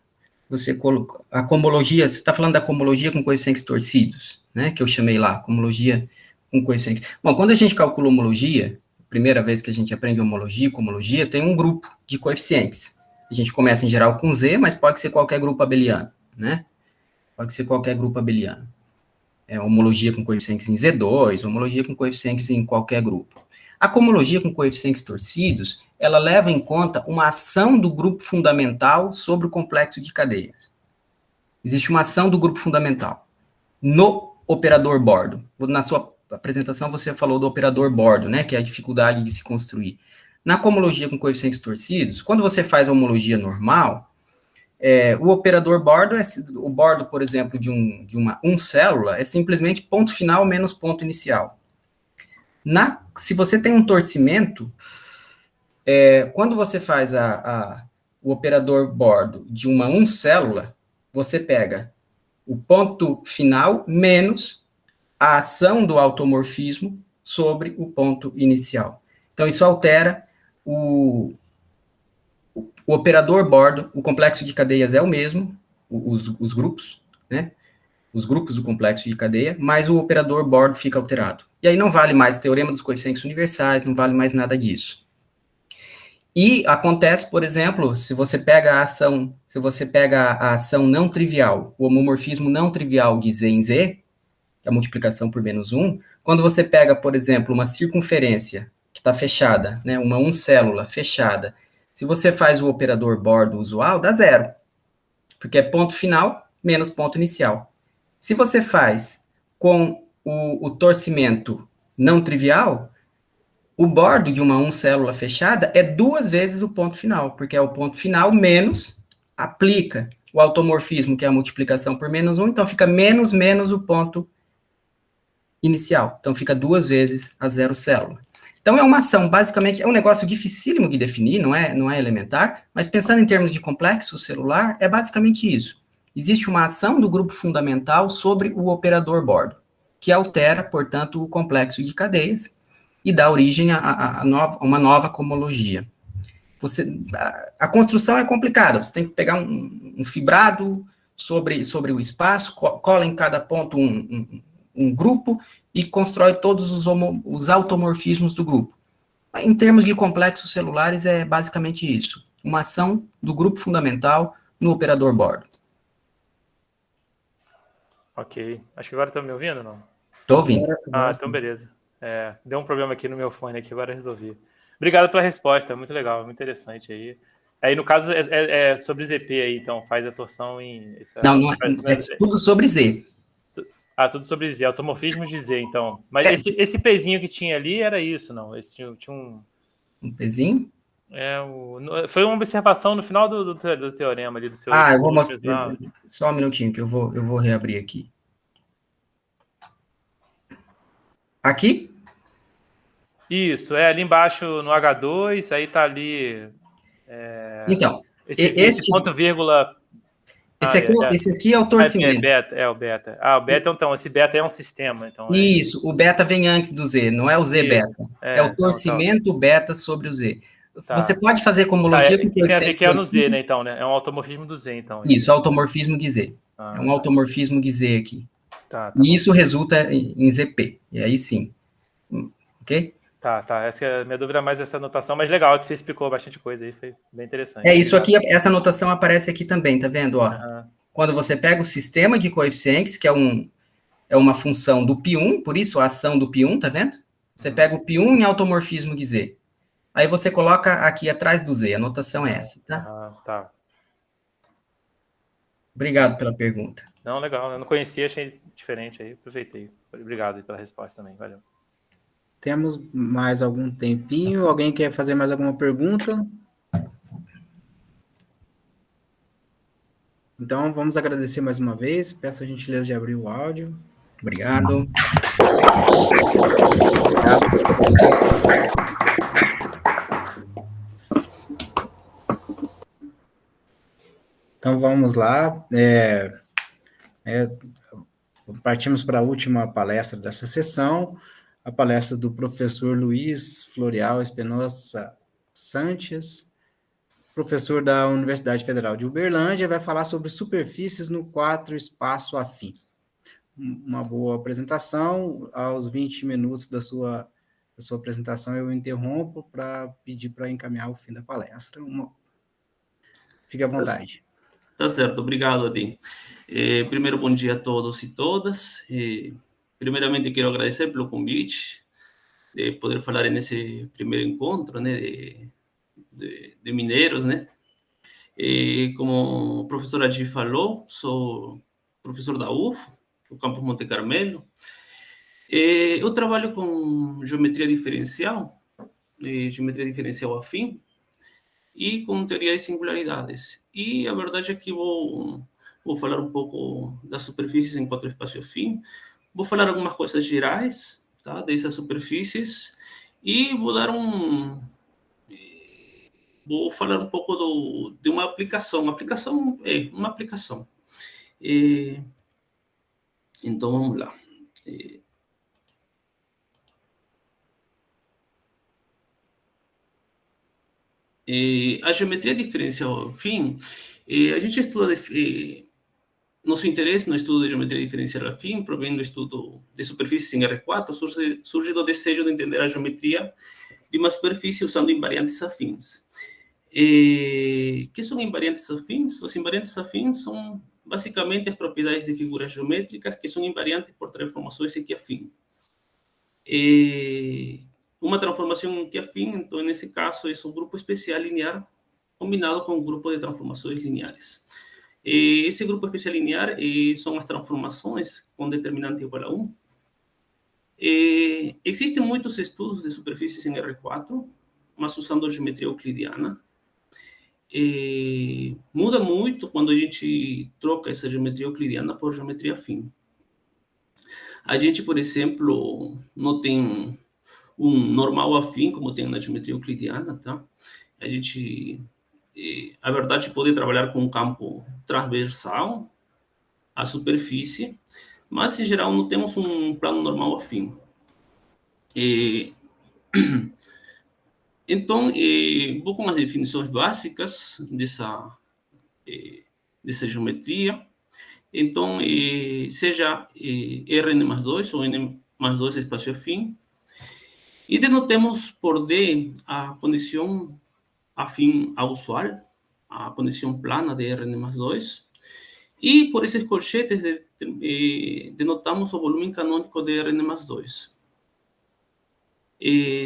Você colocou... A cohomologia, você está falando da cohomologia com coeficientes torcidos, né? Que eu chamei lá, cohomologia com coeficientes... Bom, quando a gente calcula homologia, primeira vez que a gente aprende homologia, cohomologia, tem um grupo de coeficientes. A gente começa em geral com Z, mas pode ser qualquer grupo abeliano, né? Pode ser qualquer grupo abeliano. Homologia com coeficientes em Z2, homologia com coeficientes em qualquer grupo. A cohomologia com coeficientes torcidos, ela leva em conta uma ação do grupo fundamental sobre o complexo de cadeias. Existe uma ação do grupo fundamental no operador bordo. Na sua apresentação você falou do operador bordo, né, que é a dificuldade de se construir. Na cohomologia com coeficientes torcidos, quando você faz a homologia normal, o operador bordo, o bordo, por exemplo, de uma célula, é simplesmente ponto final menos ponto inicial. Se você tem um torcimento, quando você faz o operador bordo de uma célula, você pega o ponto final menos a ação do automorfismo sobre o ponto inicial. Então, isso altera o operador bordo, o complexo de cadeias é o mesmo, os grupos, né? Os grupos do complexo de cadeia, mas o operador bordo fica alterado. E aí não vale mais o teorema dos coeficientes universais, não vale mais nada disso. E acontece, por exemplo, se você pega a ação não trivial, o homomorfismo não trivial de Z em Z, que é a multiplicação por menos 1, quando você pega, por exemplo, uma circunferência que está fechada, né, uma célula fechada, se você faz o operador bordo usual, dá zero, porque é ponto final menos ponto inicial. Se você faz com o torcimento não trivial, o bordo de uma célula fechada é 2 vezes o ponto final, porque é o ponto final menos aplica o automorfismo, que é a multiplicação por menos 1, então fica menos o ponto inicial. Então fica 2 vezes a zero célula. Então é uma ação, basicamente, é um negócio dificílimo de definir, não é elementar, mas pensando em termos de complexo celular, é basicamente isso. existe uma ação do grupo fundamental sobre o operador bordo, que altera, portanto, o complexo de cadeias e dá origem a uma nova cohomologia. A construção é complicada, você tem que pegar um fibrado sobre o espaço, cola em cada ponto um grupo e constrói todos os automorfismos do grupo. Em termos de complexos celulares, é basicamente isso, uma ação do grupo fundamental no operador bordo. Ok. Acho que agora estão me ouvindo, não? Estou ouvindo. Então beleza. Deu um problema aqui no meu fone, aqui, agora eu resolvi. Obrigado pela resposta, muito legal, muito interessante aí. Aí, no caso, é sobre ZP aí, então, faz a torção em... Não, é tudo sobre Z. Tudo sobre Z, automorfismos de Z, então. Mas esse pezinho que tinha ali era isso, não? Esse tinha um... Um pezinho? Foi uma observação no final do teorema ali do seu... Eu vou mostrar. Só um minutinho que eu vou reabrir aqui. Aqui? Isso, ali embaixo no H2, aí tá ali... Então, esse ponto vírgula... Esse aqui é o torcimento. O beta. O beta, então, esse beta é um sistema. Então, Isso, o beta vem antes do Z, não é o Z beta. É o torcimento beta sobre o Z. Tá. Você pode fazer cohomologia com coeficiente que é no Z, né, então, né? É um automorfismo do Z, então. Isso, automorfismo de Z. É um automorfismo de Z aqui. Tá e isso resulta em ZP. E aí sim. Ok? Tá. Essa é a minha dúvida, mais essa anotação, mas legal que você explicou bastante coisa aí, foi bem interessante. Isso aqui, essa anotação aparece aqui também, tá vendo? Ó, quando você pega o sistema de coeficientes, que é uma função do π1, por isso a ação do π1, tá vendo? Você pega o π1 em automorfismo de Z. Aí você coloca aqui atrás do Z, a anotação é essa, tá? Tá. Obrigado pela pergunta. Não, legal, eu não conhecia, achei diferente aí, aproveitei. Obrigado aí pela resposta também, valeu. Temos mais algum tempinho? Alguém quer fazer mais alguma pergunta? Então, vamos agradecer mais uma vez. Peço a gentileza de abrir o áudio. Obrigado. Então, vamos lá. Partimos para a última palestra dessa sessão, a palestra do professor Luiz Florial Espinosa Sanches, professor da Universidade Federal de Uberlândia, vai falar sobre superfícies no 4 espaço afim. Uma boa apresentação. Aos 20 minutos da sua apresentação, eu interrompo para pedir para encaminhar o fim da palestra. Fique à vontade. Tá certo, obrigado, Adi. Primeiro, bom dia a todos e todas. Primeiramente, quero agradecer pelo convite de poder falar nesse primeiro encontro, né, de mineiros, né. Como a professora Adi falou, sou professor da UFO, do campus Monte Carmelo. Eu trabalho com geometria diferencial afim, e com teoria de singularidades. E a verdade é que vou falar um pouco das superfícies em 4 espaços afim, vou falar algumas coisas gerais, tá, dessas superfícies, e vou falar um pouco de uma aplicação. Uma aplicação. Então, vamos lá. A geometria diferencial afim, a gente estuda, nosso interesse no estudo de geometria diferencial afim provém do estudo de superfícies em R4, surge do desejo de entender a geometria de uma superfície usando invariantes afins. Que são invariantes afins? Os invariantes afins são basicamente as propriedades de figuras geométricas que são invariantes por transformações equiafim. Uma transformação equiafim, então, nesse caso, é um grupo especial linear combinado com um grupo de transformações lineares. Esse grupo especial linear são as transformações com determinante igual a 1. Existem muitos estudos de superfícies em R4, mas usando geometria euclidiana. Muda muito quando a gente troca essa geometria euclidiana por geometria afim. A gente, por exemplo, não tem um normal afim, como tem na geometria euclidiana, tá? A gente, a verdade, pode trabalhar com um campo transversal, a superfície, mas, em geral, não temos um plano normal afim. Então, vou com as definições básicas dessa geometria. Então, seja Rn mais 2 ou N mais 2 espaço afim, e denotemos por D a condição afim ao usual, a condição plana de Rn mais 2, e por esses colchetes denotamos o volume canônico de Rn mais 2.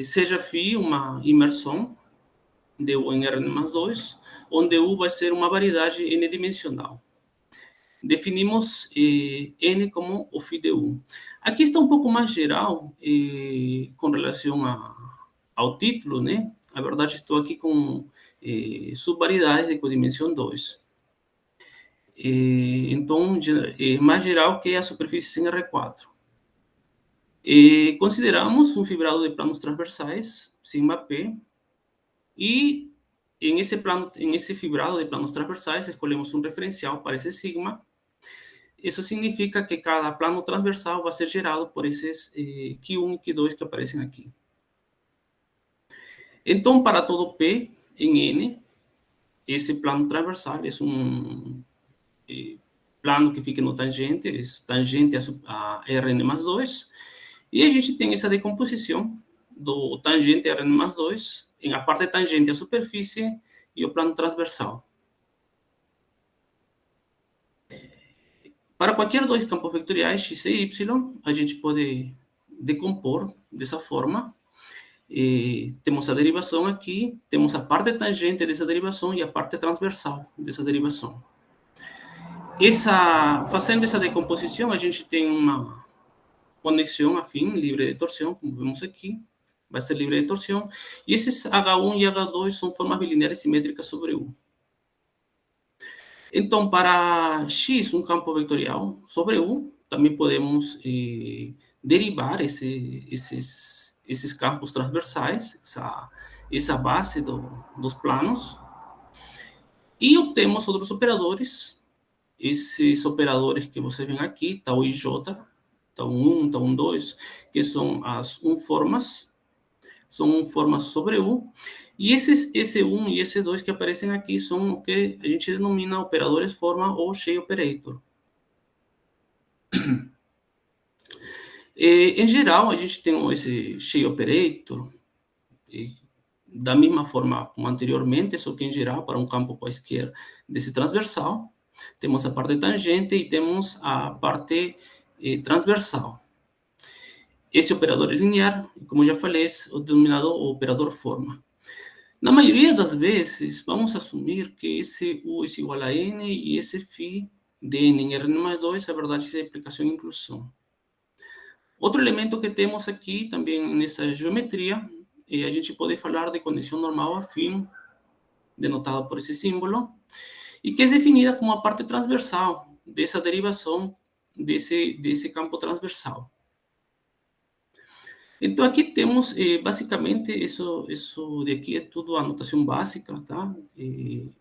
Seja φ uma imersão de U em Rn mais 2, onde U vai ser uma variedade n-dimensional. Definimos N como o φ de U. Aqui está um pouco mais geral com relação ao título, né? Na verdade, estou aqui com subvariedades de codimensão 2. Então, mais geral que a superfície sem R4. Consideramos um fibrado de planos transversais, sigma P, e em esse fibrado de planos transversais, escolhemos um referencial para esse sigma. Isso significa que cada plano transversal vai ser gerado por esses Q1 e Q2 que aparecem aqui. Então, para todo P em N, esse plano transversal é um plano que fica no tangente, é tangente a Rn mais 2, e a gente tem essa decomposição do tangente Rn mais 2 em a parte tangente à superfície e o plano transversal. Para qualquer dois campos vetoriais, x e y, a gente pode decompor dessa forma. Temos a derivação aqui, temos a parte tangente dessa derivação e a parte transversal dessa derivação. Fazendo essa decomposição, a gente tem uma conexão afim, livre de torção, como vemos aqui, vai ser livre de torção, e esses H1 e H2 são formas bilineares simétricas sobre U. Então, para X, um campo vetorial sobre U, também podemos derivar esses campos transversais, essa base dos planos, e obtemos outros operadores, esses operadores que vocês veem aqui, tau e j, tau 1, tau 2, que são as unformas, são formas sobre U, e esses S1 e S2 que aparecem aqui são o que a gente denomina operadores forma ou Shea operator. Em geral, a gente tem esse Shea operator da mesma forma como anteriormente, só que em geral, para um campo quaisquer desse transversal, temos a parte tangente e temos a parte transversal. Esse operador é linear, como já falei, é o denominado operador forma. Na maioria das vezes, vamos assumir que esse U é igual a N e esse φ de N em Rn mais 2, a verdade, é a aplicação e inclusão. Outro elemento que temos aqui, também nessa geometria, a gente pode falar de condição normal afim, denotada por esse símbolo, e que é definida como a parte transversal dessa derivação desse campo transversal. Então, aqui temos, basicamente, isso daqui é tudo anotação básica, tá?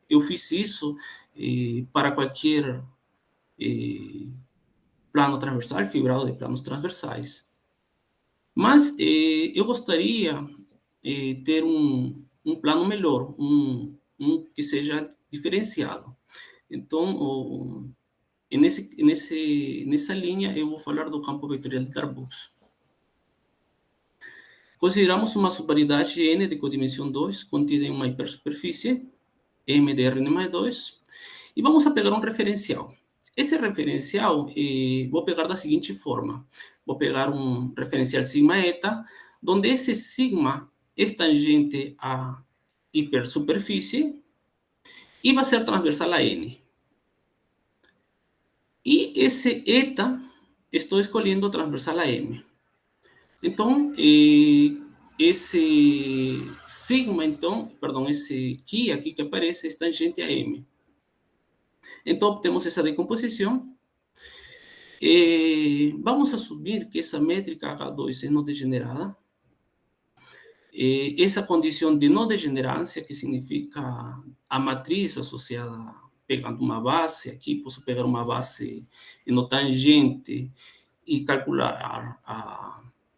Eu fiz isso para qualquer plano transversal, fibrado de planos transversais. Mas eu gostaria de ter um plano melhor, um que seja diferenciado. Então, nessa linha, eu vou falar do campo vetorial de Darboux. Consideramos uma subvariedade N de codimensão 2, contida em uma hipersuperfície, M de Rn mais 2, e vamos a pegar um referencial. Esse referencial, vou pegar da seguinte forma. Vou pegar um referencial sigma eta, onde esse sigma é tangente à hipersuperfície e vai ser transversal a N. E esse eta, estou escolhendo transversal a M. Então, esse sigma, esse Q aqui que aparece, é tangente a M. Então, obtemos essa decomposição. Vamos assumir que essa métrica H2 é não degenerada. Essa condição de não degenerância, que significa a matriz associada pegando uma base, aqui posso pegar uma base no tangente e calcular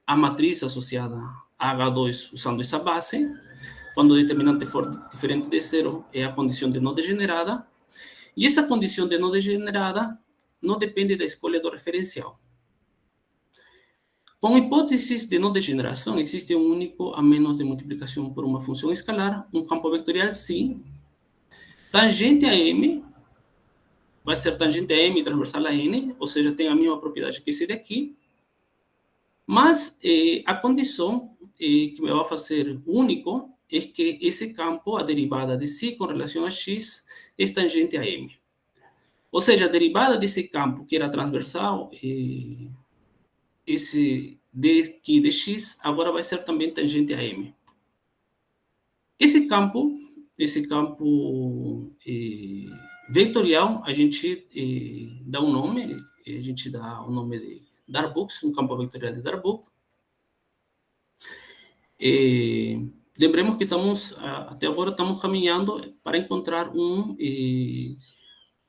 a matriz associada a H2 usando essa base. Quando o determinante for diferente de zero, é a condição de não degenerada. E essa condição de não degenerada não depende da escolha do referencial. Com hipóteses de não degeneração, existe um único a menos de multiplicação por uma função escalar, um campo vetorial, sim. Tangente a M vai ser tangente a M transversal a N, ou seja, tem a mesma propriedade que esse daqui. Mas a condição que me vai fazer único é que esse campo, a derivada de si com relação a x, é tangente a M. Ou seja, a derivada desse campo, que era transversal, esse daqui de x, agora vai ser também tangente a M. Esse campo vetorial, a gente dá um nome, de Darboux, um campo vetorial de Darboux. Lembremos que até agora estamos caminhando para encontrar um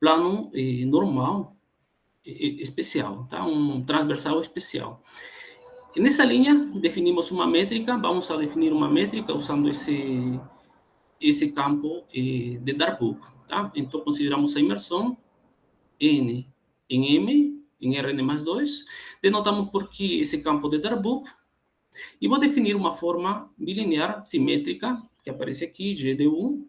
plano normal especial, tá? Um transversal especial. E nessa linha, definimos uma métrica, vamos a definir uma métrica usando esse campo de Darboux, tá? Então, consideramos a imersão N em M, em Rn mais 2, denotamos por que esse campo de Darboux, e vou definir uma forma bilinear simétrica, que aparece aqui, G de 1,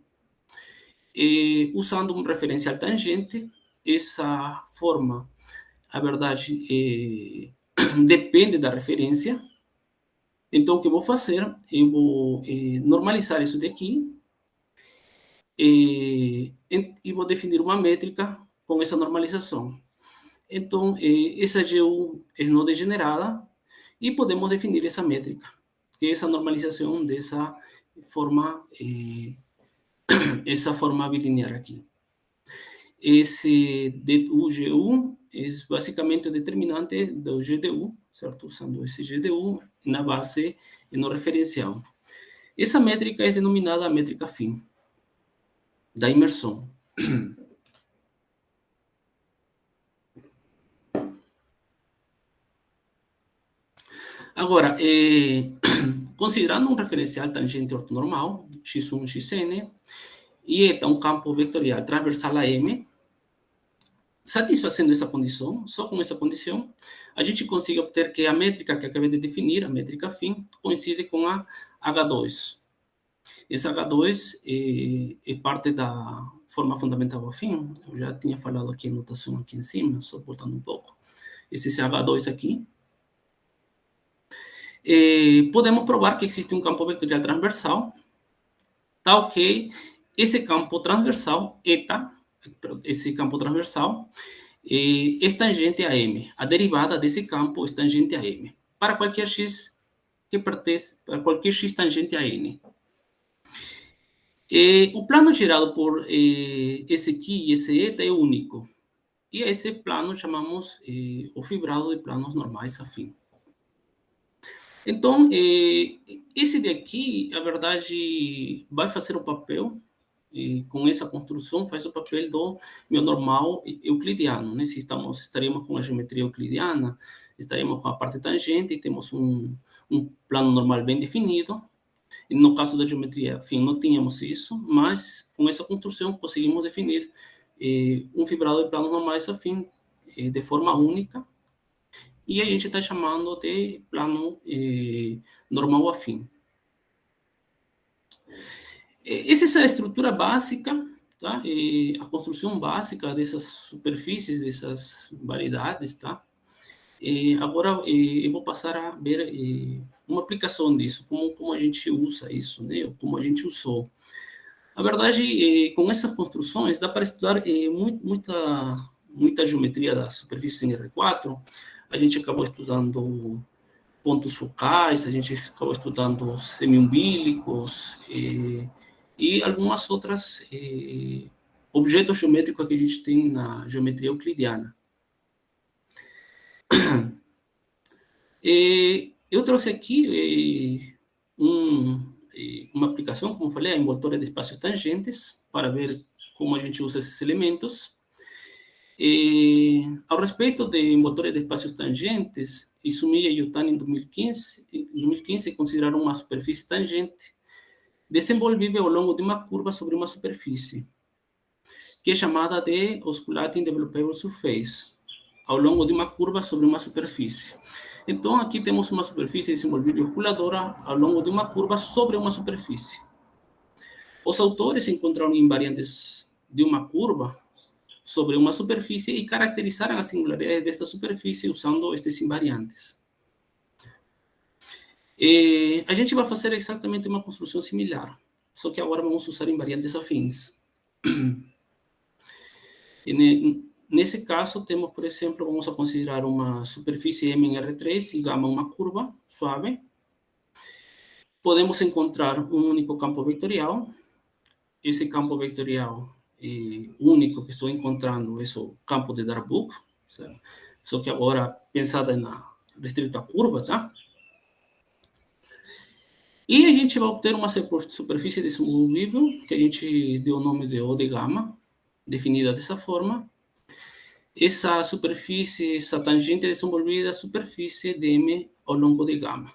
usando um referencial tangente. Essa forma, a verdade, depende da referência. Então, o que eu vou fazer? Eu vou normalizar isso daqui e vou definir uma métrica com essa normalização. Então, essa G1 é não degenerada e podemos definir essa métrica, que é essa normalização dessa forma, essa forma bilinear aqui. Esse G1 é basicamente o determinante do GDU, certo? Usando esse GDU na base e no referencial. Essa métrica é denominada a métrica fim da imersão. Agora, considerando um referencial tangente ortonormal, x1, xn, e é um campo vetorial transversal a M, satisfazendo essa condição, só com essa condição, a gente consegue obter que a métrica que acabei de definir, a métrica fim, coincide com a H2. Essa H2 é parte da forma fundamental afim. Eu já tinha falado aqui a notação aqui em cima, só voltando um pouco. Esse H2 aqui. Podemos provar que existe um campo vetorial transversal, tal que esse campo transversal, eta, esse campo transversal, é tangente a M. A derivada desse campo é tangente a M. Para qualquer x que pertence, para qualquer x tangente a N. O plano gerado por esse aqui e esse eta é único. E a esse plano chamamos o fibrado de planos normais afim. Então, esse daqui, a verdade, vai fazer o papel, com essa construção, faz o papel do meu normal euclidiano, né? Se estaríamos com a geometria euclidiana, estaríamos com a parte tangente e temos um plano normal bem definido. E no caso da geometria, enfim, não tínhamos isso, mas com essa construção conseguimos definir um fibrado de planos normais afim de forma única, e a gente está chamando de plano normal afim. Essa é a estrutura básica, tá? A construção básica dessas superfícies, dessas variedades, tá? Agora eu vou passar a ver uma aplicação disso, como a gente usa isso, né? Como a gente usou. A verdade, com essas construções, dá para estudar muita geometria da superfície em R4. A gente acabou estudando pontos focais, a gente acabou estudando semiumbílicos e algumas outras objetos geométricos que a gente tem na geometria euclidiana. Eu trouxe aqui uma aplicação, como falei, a envoltória de espaços tangentes, para ver como a gente usa esses elementos. Ao respeito de envoltória de espaços tangentes, Izumiya e Yutani, em 2015, consideraram uma superfície tangente desenvolvível ao longo de uma curva sobre uma superfície, que é chamada de Osculating Developable Surface, ao longo de uma curva sobre uma superfície. Então, aqui temos uma superfície desenvolvível osculadora ao longo de uma curva sobre uma superfície. Os autores encontraram invariantes de uma curva sobre uma superfície e caracterizaram as singularidades desta superfície usando estes invariantes. A gente vai fazer exatamente uma construção similar, só que agora vamos usar invariantes afins. Nesse caso, temos, por exemplo, vamos a considerar uma superfície M em R3 e gama uma curva suave. Podemos encontrar um único campo vetorial. Esse campo vetorial único que estou encontrando é o campo de Darboux, certo? Só que agora pensada restrito à curva, tá? E a gente vai obter uma superfície desenvolvível, que a gente deu o nome de O de gama, definida dessa forma. Essa superfície, essa tangente é desenvolvida a superfície de M ao longo de gama.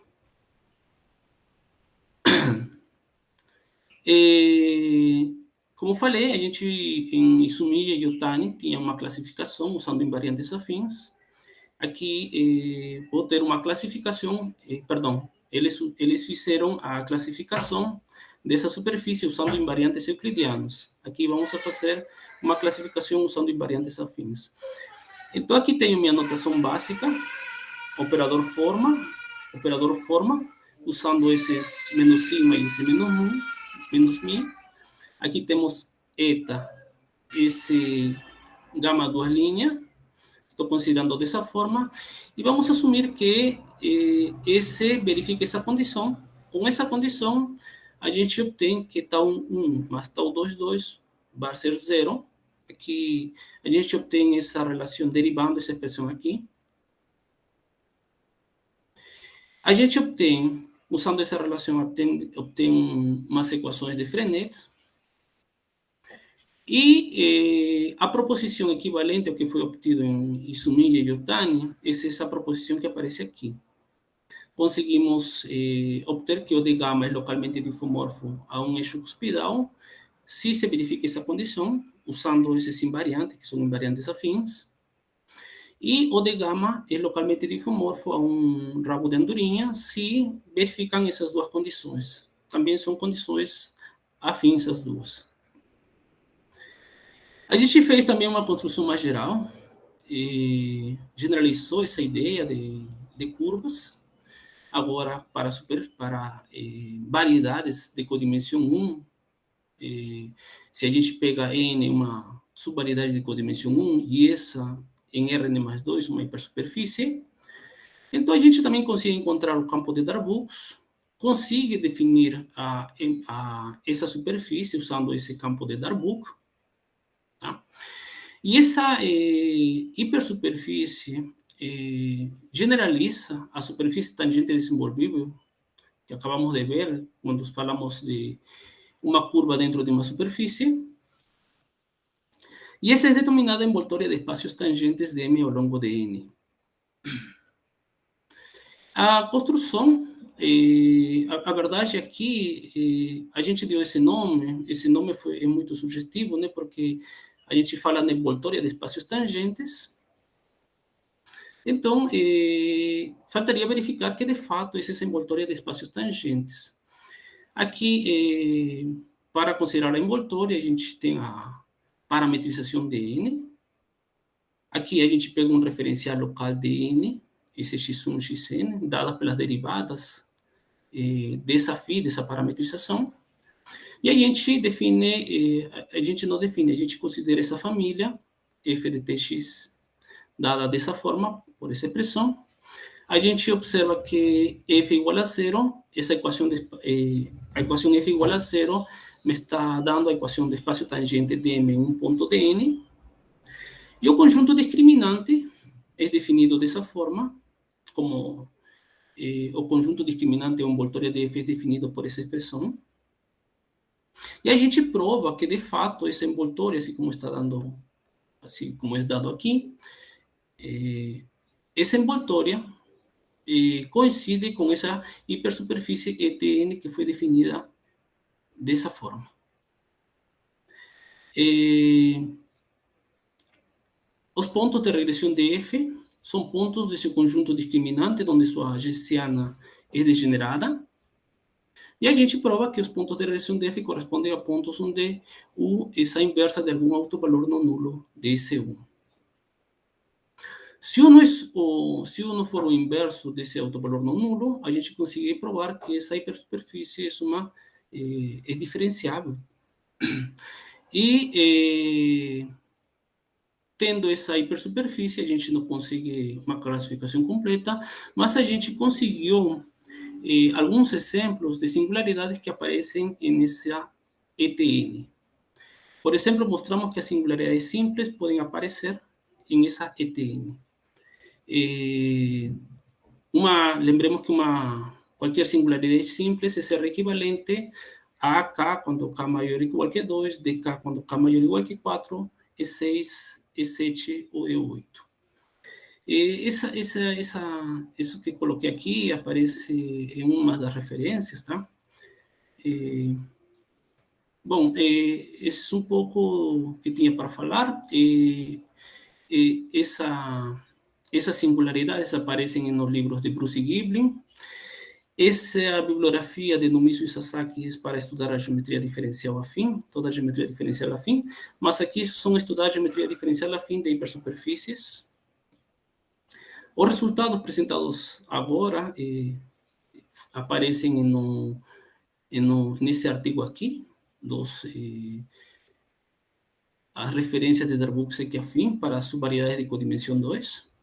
Como falei, a gente em Izumiya e Yutani tinha uma classificação usando invariantes afins. Aqui vou ter uma classificação, eles fizeram a classificação dessa superfície usando invariantes euclidianos. Aqui vamos a fazer uma classificação usando invariantes afins. Então, aqui tenho minha notação básica, operador forma, usando esses menos sigma e esse menos mi. Aqui temos eta, esse gama duas linhas, estou considerando dessa forma, e vamos assumir que esse verifica essa condição. Com essa condição, a gente obtém que tal 1 mais tal 2 vai ser 0. Aqui a gente obtém essa relação derivando essa expressão aqui. A gente obtém, usando essa relação, obtém umas equações de Frenet. E a proposição equivalente ao que foi obtido em Izumiya e Yutani é essa proposição que aparece aqui. Conseguimos obter que O de gama é localmente difomorfo a um eixo cuspidal, se se verifica essa condição, usando esses invariantes, que são invariantes afins. E O de gama é localmente difomorfo a um rabo de andorinha, se verificam essas duas condições. Também são condições afins as duas. A gente fez também uma construção mais geral e generalizou essa ideia de curvas. Agora, para variedades de codimensão 1, se a gente pega N, uma subvariedade de codimensão 1, e essa em Rn mais 2, uma hipersuperfície, então a gente também consegue encontrar o campo de Darboux, consegue definir essa superfície usando esse campo de Darboux. Tá? E essa hipersuperfície generaliza a superfície tangente desenvolvível, que acabamos de ver quando falamos de uma curva dentro de uma superfície. E essa é denominada envoltória de espaços tangentes de M ao longo de N. A construção, a verdade aqui, a gente deu esse nome é muito sugestivo, né, porque a gente fala na envoltória de espaços tangentes. Então, faltaria verificar que, de fato, essa é a envoltória de espaços tangentes. Aqui, para considerar a envoltória, a gente tem a parametrização de N. Aqui, a gente pega um referencial local de N, esse x1, xn, dada pelas derivadas dessa parametrização. E a gente define, a gente não define, a gente considera essa família, f de tx, dada dessa forma, por essa expressão. A gente observa que f igual a 0, essa equação, a equação f igual a 0 me está dando a equação do espaço tangente de M em um ponto de N. E o conjunto discriminante é definido dessa forma, como o conjunto discriminante ou envoltória de f é definido por essa expressão. E a gente prova que, de fato, essa envoltória, assim como é dado aqui, essa envoltória coincide com essa hipersuperfície ETN que foi definida dessa forma. Os pontos de regressão de F são pontos desse conjunto discriminante onde sua gaussiana é degenerada. E a gente prova que os pontos de regressão de F correspondem a pontos onde U é a inversa de algum autovalor não nulo de esse1. Se U não for o inverso desse autovalor não nulo, a gente consegue provar que essa hipersuperfície é diferenciável. E tendo essa hipersuperfície, a gente não consegue uma classificação completa, mas a gente conseguiu alguns exemplos de singularidades que aparecem nessa ETN. Por exemplo, mostramos que as singularidades simples podem aparecer nessa ETN. Lembremos que qualquer singularidade simples é ser equivalente a K quando K maior ou igual que 2, dK quando K maior ou igual que 4, E6, E7 ou E8. Isso que coloquei aqui aparece em uma das referências, tá? Bom, esse é um pouco que tinha para falar. Essas singularidades aparecem nos livros de Bruce Giblin. Essa é a bibliografia de Nomizu e Sasaki para estudar a geometria diferencial afim, toda a geometria diferencial afim, mas aqui são estudar a geometria diferencial afim de hipersuperfícies. Os resultados apresentados agora aparecem nesse artigo aqui, as referências de Darboux e afim para subvariedades de codimensão 2.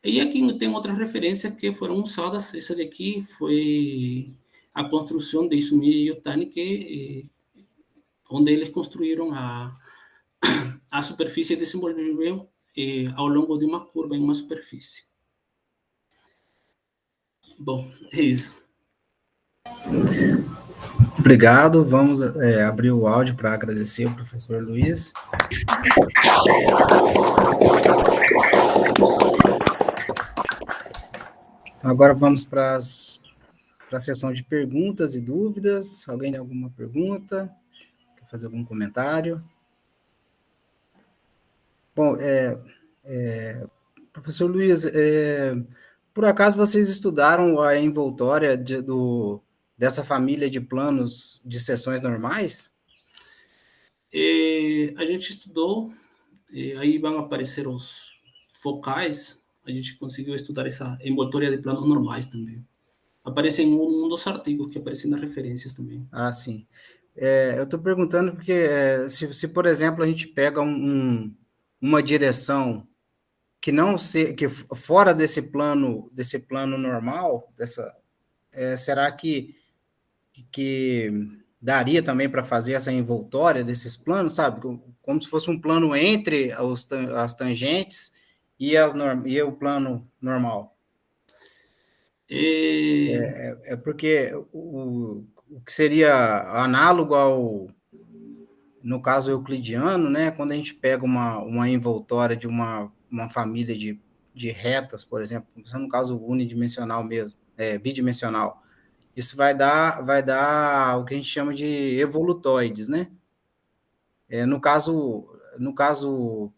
E aqui tem outras referências que foram usadas. Essa daqui foi a construção de Izumi e Yotani, onde eles construíram a superfície desenvolvível ao longo de uma curva em uma superfície. Bom, é isso. Obrigado. Vamos abrir o áudio para agradecer ao professor Luiz. Então, agora vamos para a sessão de perguntas e dúvidas. Alguém tem alguma pergunta? Quer fazer algum comentário? Bom, professor Luiz, por acaso vocês estudaram a envoltória dessa família de planos de seções normais? A gente estudou, aí vão aparecer os focais. A gente conseguiu estudar essa envoltória de planos normais também. Aparece em um dos artigos que aparecem nas referências também. Ah, sim. Eu estou perguntando porque se, por exemplo, a gente pega uma direção que fora desse plano normal, será que daria também para fazer essa envoltória desses planos, sabe? Como se fosse um plano entre as tangentes e o plano normal. Porque o que seria análogo no caso euclidiano, né? Quando a gente pega uma envoltória de uma família de retas, por exemplo, no caso unidimensional mesmo, bidimensional, isso vai dar o que a gente chama de evolutoides, né? No caso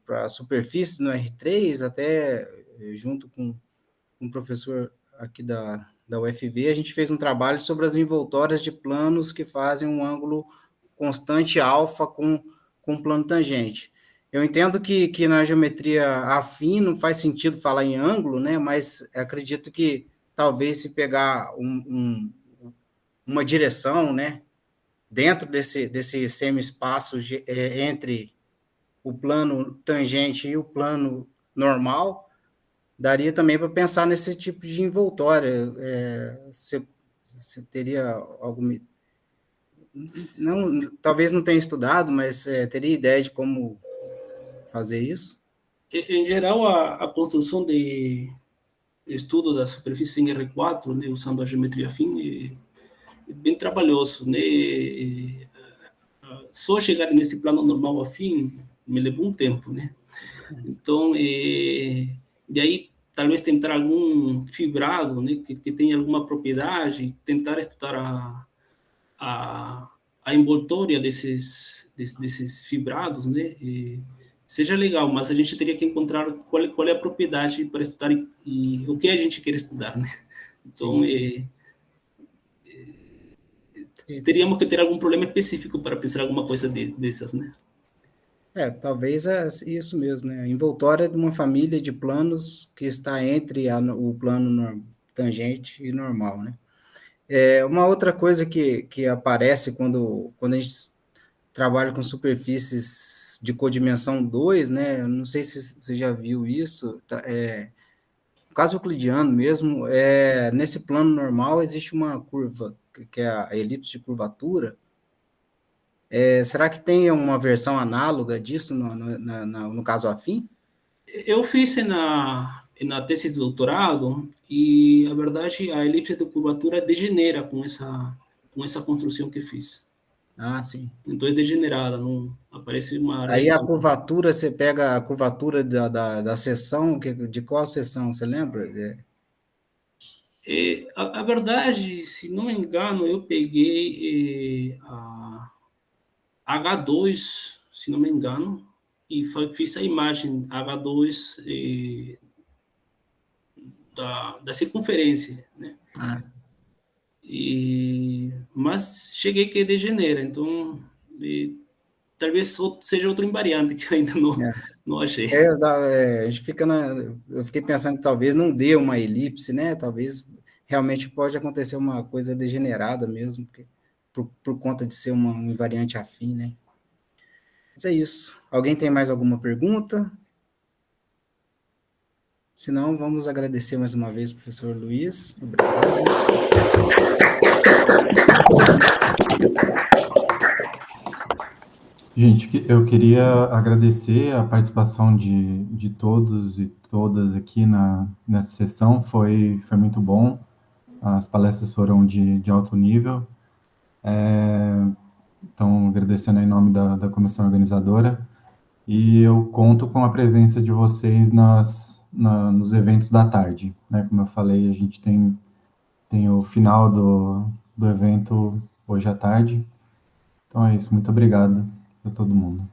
para superfície, no R3, até junto com um professor aqui da UFV, a gente fez um trabalho sobre as envoltórias de planos que fazem um ângulo constante alfa com plano tangente. Eu entendo que na geometria afim não faz sentido falar em ângulo, né? Mas acredito que talvez se pegar uma direção, né, dentro desse semi-espaço entre o plano tangente e o plano normal, daria também para pensar nesse tipo de envoltória. Você teria alguma... talvez não tenha estudado, mas teria ideia de como fazer isso? Em geral, a construção de estudo da superfície em R4, né, usando a geometria afim, é bem trabalhoso, né? só chegar nesse plano normal afim me levou um tempo, né? Então, de aí, talvez tentar algum fibrado, né, que tenha alguma propriedade, tentar estudar a envoltória desses fibrados, né, seja legal, mas a gente teria que encontrar qual é a propriedade para estudar e o que a gente quer estudar, né? Então, teríamos que ter algum problema específico para pensar alguma coisa dessas, né? Talvez é isso mesmo, né? A envoltória de uma família de planos que está entre o plano tangente e normal, né? Uma outra coisa que aparece quando a gente trabalha com superfícies de codimensão 2, né? Eu não sei se você já viu isso, no caso euclidiano mesmo, nesse plano normal existe uma curva, que é a elipse de curvatura. Será que tem uma versão análoga disso no caso afim? Eu fiz na tese de doutorado e, a verdade, a elipse de curvatura degenera com essa construção que fiz. Ah, sim. Então é degenerada, não aparece uma Aí a reta. curvatura, você pega a curvatura da seção, de qual seção, você lembra? A verdade, se não me engano, eu peguei a H2, se não me engano, e fiz a imagem H2 da circunferência, né? Ah, Mas cheguei que degenera, então talvez seja outro invariante que eu ainda não achei. a gente fica eu fiquei pensando que talvez não dê uma elipse, né? Talvez realmente pode acontecer uma coisa degenerada mesmo, por conta de ser um invariante afim, né? Mas é isso. Alguém tem mais alguma pergunta? Se não, vamos agradecer mais uma vez, professor Luiz. Obrigado. Gente, eu queria agradecer a participação de todos e todas aqui nessa sessão, foi muito bom, as palestras foram de alto nível, então agradecendo em nome da comissão organizadora, e eu conto com a presença de vocês nos eventos da tarde, né? Como eu falei, a gente tem o final do evento hoje à tarde, então é isso, muito obrigado a todo mundo.